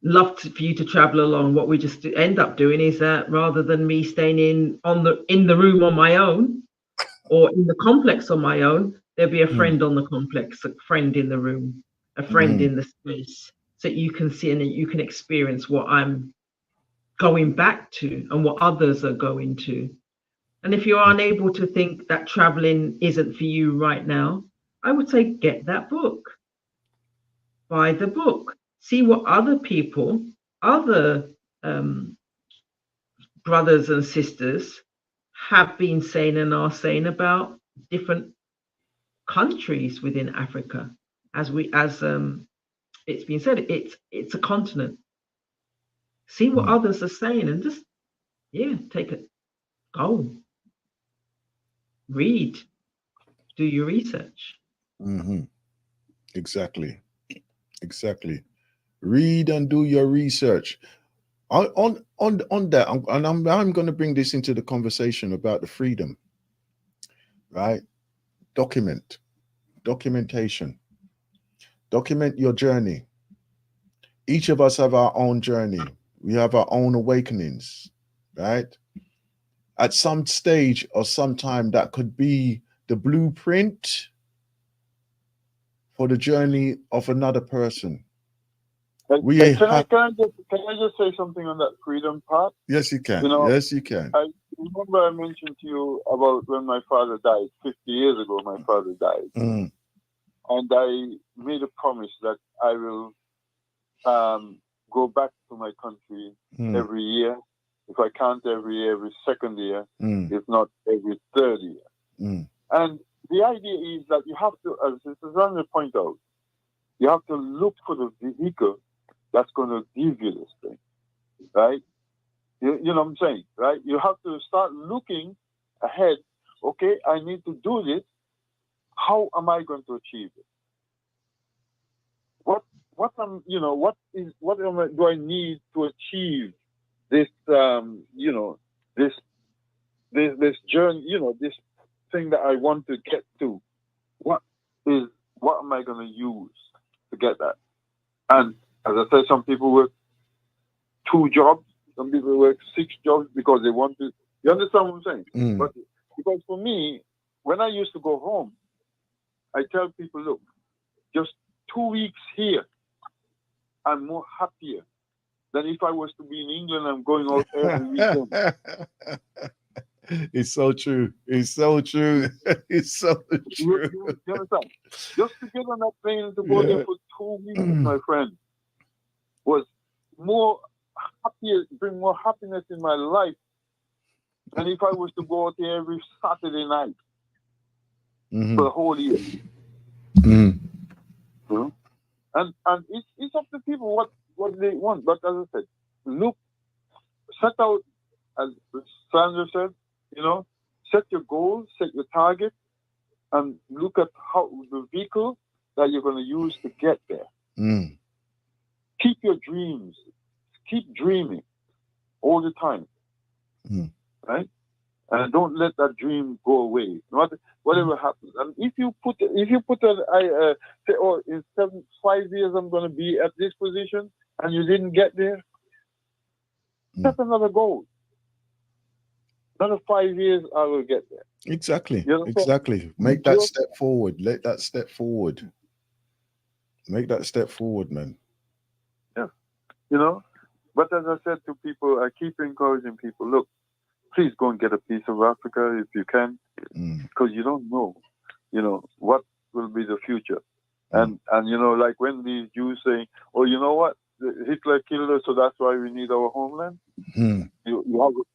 Love for you to travel along. What we just end up doing is that rather than me staying in the room on my own or in the complex on my own, there'll be a friend on the complex, a friend in the room, a friend in the space, so you can see and you can experience what I'm going back to and what others are going to. And if you're unable to think that traveling isn't for you right now, I would say get that book, buy the book, see what other people, other brothers and sisters have been saying and are saying about different countries within Africa. As it's been said, it's a continent. See what others are saying and just take it. Go. Read. Do your research. Exactly. Read and do your research. On that, I'm going to bring this into the conversation about the freedom, right? Documentation. Document your journey. Each of us have our own journey. We have our own awakenings, right? At some stage or sometime, that could be the blueprint for the journey of another person. Can I just say something on that freedom part? Yes, you can. Yes, you can. I remember I mentioned to you about when my father died. 50 years ago, my father died. And I made a promise that I will go back to my country every year. If I can't every year, every second year, if not every third year. And the idea is that you have to, as Sister Zandra pointed out, you have to look for the vehicle that's going to give you this thing, right? You know what I'm saying, right? You have to start looking ahead. Okay, I need to do this. How am I going to achieve it? What do I need to achieve this? This journey. This thing that I want to get to. What am I going to use to get that? And as I said, some people work 2 jobs, some people work 6 jobs because they want to. You understand what I'm saying? But because for me, when I used to go home, I tell people, look, just 2 weeks here, I'm more happier than if I was to be in England. I'm going out every weekend. It's so true. It's so true. It's so true. You understand? Just to get on that plane and to go there for 2 weeks, my friend, was more happier, bring more happiness in my life than if I was to go out there every Saturday night for the whole year. You know? And it's up to people what they want. But as I said, look, set out, as Sandra said, you know, set your goals, set your target, and look at how the vehicle that you're going to use to get there. Keep your dreams. Keep dreaming all the time, right? And don't let that dream go away. Whatever happens, and if you put say, oh, in 5 years I'm going to be at this position, and you didn't get there, set another goal. Another 5 years, I will get there. Exactly. You know, Exactly. Make that step forward. Let that step forward. Make that step forward, man. Yeah. You know, but as I said to people, I keep encouraging people, look, please go and get a piece of Africa if you can, because you don't know, you know, what will be the future. And you know, like when these Jews saying, oh, you know what, Hitler killed us, so that's why we need our homeland. You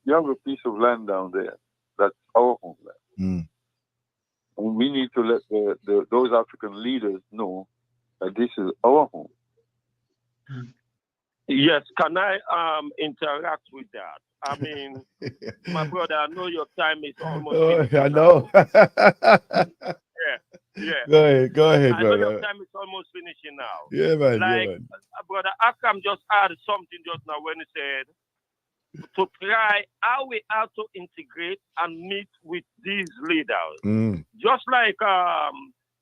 have a piece of land down there that's our homeland, and we need to let those African leaders know that this is our home. Yes, can I interact with that? I mean, my brother, I know your time is almost finished. I know. Yeah. Go ahead, I know brother. your time is almost finishing now. Yeah, man. Like, brother Akram just added something just now when he said to try how we have to integrate and meet with these leaders. Just like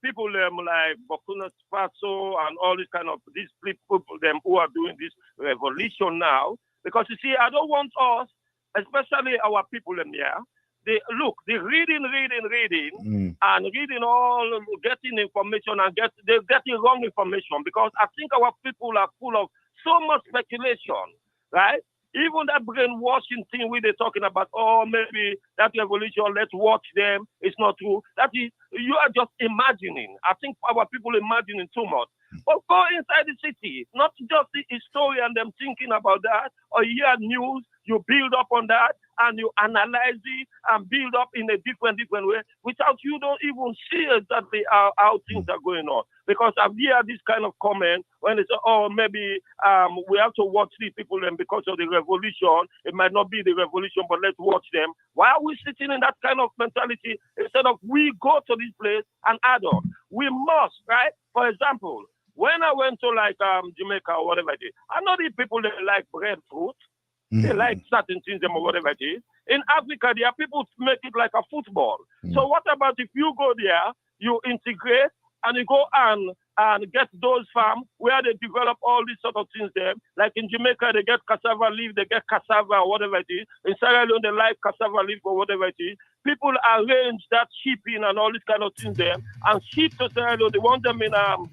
people like Burkina Faso and all this kind of these people them who are doing this revolution now. Because you see, I don't want us, especially our people in here, they're reading, and reading all, getting information, and they're getting wrong information, because I think our people are full of so much speculation, right? Even that brainwashing thing where they're talking about, oh, maybe that revolution, let's watch them, it's not true. That is, you are just imagining. I think our people imagining too much. But go inside the city, not just the story and them thinking about that, or hear news, you build up on that, and you analyze it and build up in a different way, without you don't even see exactly how things are going on. Because I've heard this kind of comment when they say, oh, maybe we have to watch these people and because of the revolution, it might not be the revolution, but let's watch them. Why are we sitting in that kind of mentality instead of we go to this place and add on? We must, right? For example, when I went to like Jamaica or whatever it is, I know these people, they like breadfruit. They like certain things or whatever it is. In Africa, there are people who make it like a football. So what about if you go there, you integrate, and you go and get those farms where they develop all these sort of things there. Like in Jamaica, they get cassava leaf, they get cassava or whatever it is. In Sierra Leone, they like cassava leaf or whatever it is. People arrange that shipping and all these kind of things there and ship to Sierra Leone. They want them in Africa.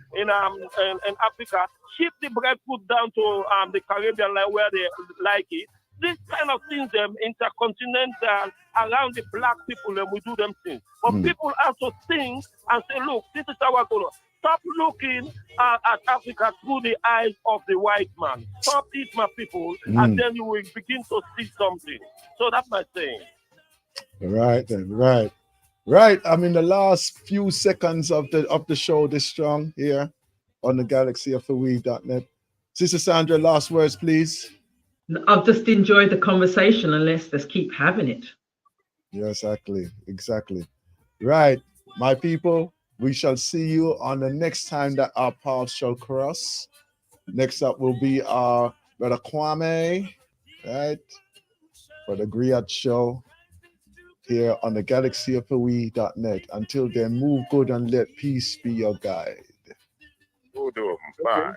Ship the breadfruit down to the Caribbean line where they like it. This kind of things, intercontinental, around the black people, and we do them things. But people have to think and say, look, this is our goal. Stop looking at Africa through the eyes of the white man. Stop it, my people, and then you will begin to see something. So that's my saying. Right then, right. I'm in the last few seconds of the show this strong here on the galaxyoftheweed.net. Sister Sandra, last words, please. I've just enjoyed the conversation, and let's just keep having it. Yeah, exactly. Right, my people, we shall see you on the next time that our paths shall cross. Next up will be our brother Kwame, right, for the Griot Show here on the galaxyoftheweed.net. Until then, move good and let peace be your guide. Bye.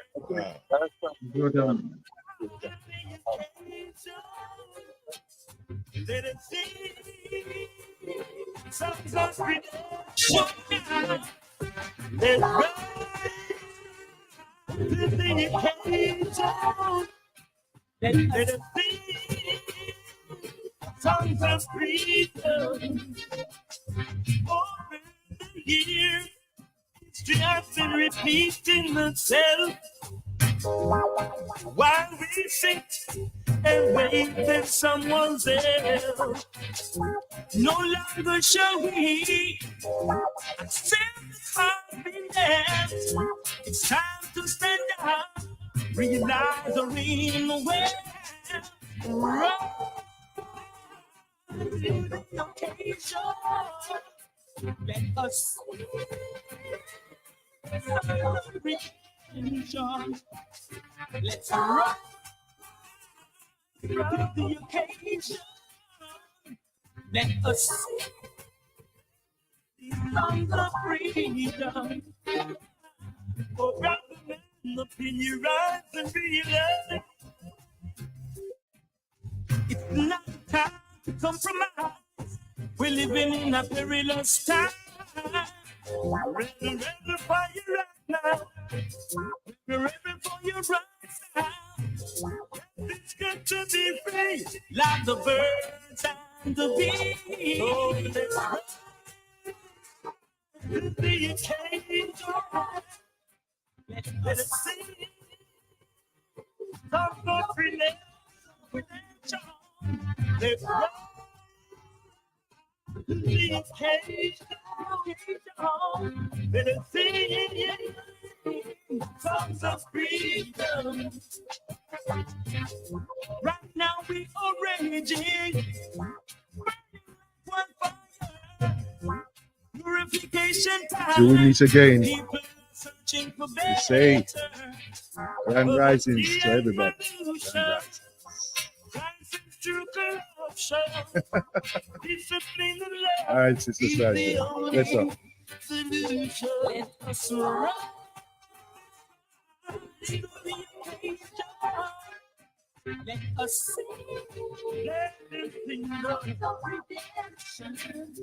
Let us sing songs of freedom. Over the years, history has been repeating itself. While we sit and wait for someone else, no longer shall we accept happiness. It's time to stand up, realize the real way. Run to the occasion. Let us celebration. Let's run to the occasion. Let us sing the songs of freedom. Oh, brother man, open your eyes and realize it's not time to compromise. We're living in a perilous time. Ready for you right now. We're ready for you right now. It's good to be free, like the birds and the bees. Oh, let's run to the occasion. Let us sing songs of freedom with nature. Let's run to the occasion. Let us sing songs of freedom. Right now we are raging, one fire, purification time. Doing this again. People searching for We say better. grand risings to everybody. Grand Rising through corruption. Discipline and love. All right, Sister is Sasha. the only Let's up. solution. Let us run to the occasion. Let us sing. Let us sing of redemption.